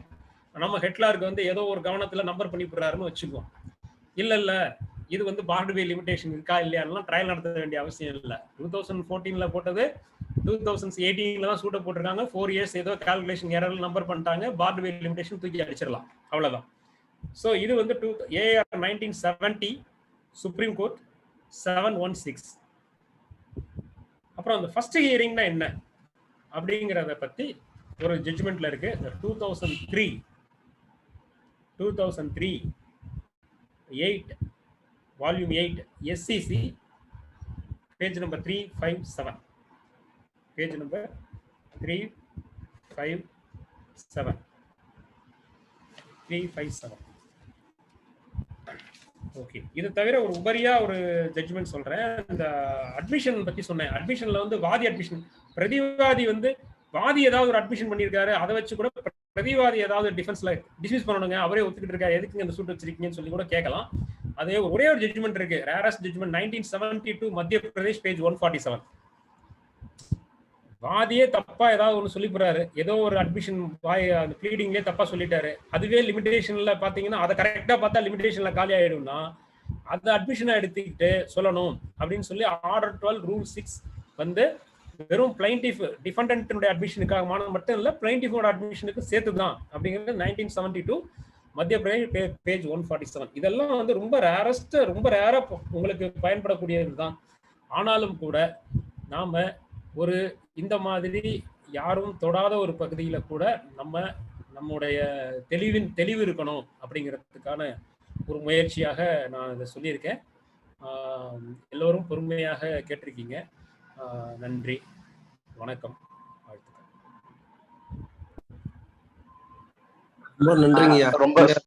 நம்ம ஹெட்லாருக்கு வந்து ஏதோ ஒரு கவனத்துல நம்பர் பண்ணி போடுறாருன்னு வச்சுக்குவோம். இல்ல இது வந்து பார்டு பை லிமிட்டேஷன் இருக்கா இல்லையான்னு ட்ரையல் நடத்த வேண்டிய அவசியம் இல்லை. 2014ல போட்டது 2018ல தான் சூட்டை போட்டிருக்காங்க. 4 years ஏதோ கால்குலேஷன் எரர் நம்பர் பண்ணிட்டாங்க, பார்டு பை லிமிட்டேஷன் தூக்கி அடிச்சிடலாம், அவ்வளவுதான். ஸோ இது வந்து AR 1970 சுப்ரீம் கோர்ட் 716. அப்புறம் அந்த ஃபர்ஸ்ட் ஹியரிங்னா என்ன அப்படிங்கிறத பத்தி ஒரு ஜட்ஜ்மெண்ட்ல இருக்கு. 2003 8 volume 8 SCC page number 357, page number 357. Okay. இது தவிர ஒரு உபரியா ஒரு ஜட்ஜ்மெண்ட் சொல்றேன். இந்த அட்மிஷன் பத்தி சொன்னேன். அட்மிஷன்ல வந்து வாதி அட்மிஷன், பிரதிவாதி வந்து வாதி ஏதாவது ஒரு அட்மிஷன் பண்ணியிருக்காரு, அதை வச்சு கூட பிரதிவாதி ஏதாவது டிஃபென்ஸ்ல டிஸ்மிஸ் பண்ணணுங்க, அவரே ஒத்துக்கிட்டு இருக்காரு, எதுக்குங்க இந்த சூட் வச்சிருக்கீங்கன்னு சொல்லி கூட கேட்கலாம். அதே ஒரே ஒரு ஜட்ஜ்மெண்ட் இருக்கு, ரேரஸ்ட் ஜட்ஜ்மெண்ட் 1972 மத்திய பிரதேஷ் பேஜ் 147. வாதியே தப்பா ஏதாவது ஒன்று சொல்லி போறாரு, ஏதோ ஒரு அட்மிஷன் அந்த ப்ளீடிங்லேயே தப்பா சொல்லிட்டாரு, அதுவே லிமிடேஷன்ல பாத்தீங்கன்னா அதை கரெக்டா பார்த்தா லிமிடேஷன்ல காலி ஆயிடும்னா அந்த அட்மிஷனை எடுத்துக்கிட்டு சொல்லணும் அப்படின்னு சொல்லி ஆர்டர் 12 ரூல் 6 வந்து வெறும் பிளைண்டிஃப் டிஃபெண்டன்ட்னுடைய அட்மிஷனுக்காக மட்டும் இல்ல, பிளைண்டிஃபோட அட்மிஷனுக்கு சேர்த்து தான் அப்படிங்கிறது 1972 மத்திய பிரதேஷ் பேஜ் 147. இதெல்லாம் வந்து ரொம்ப ரேரஸ்ட், ரொம்ப ரேரா உங்களுக்கு பயன்படக்கூடியது தான். ஆனாலும் கூட நாம ஒரு இந்த மாதிரி யாரும் தொடாத ஒரு பகுதியில கூட நம்முடைய தெளிவு இருக்கணும் அப்படிங்கிறதுக்கான ஒரு முயற்சியாக நான் இதை சொல்லியிருக்கேன். எல்லோரும் பொறுமையாக கேட்டிருக்கீங்க. நன்றி, வணக்கம், வாழ்த்துக்கள். ரொம்ப நன்றிங்கய்யா. ரொம்ப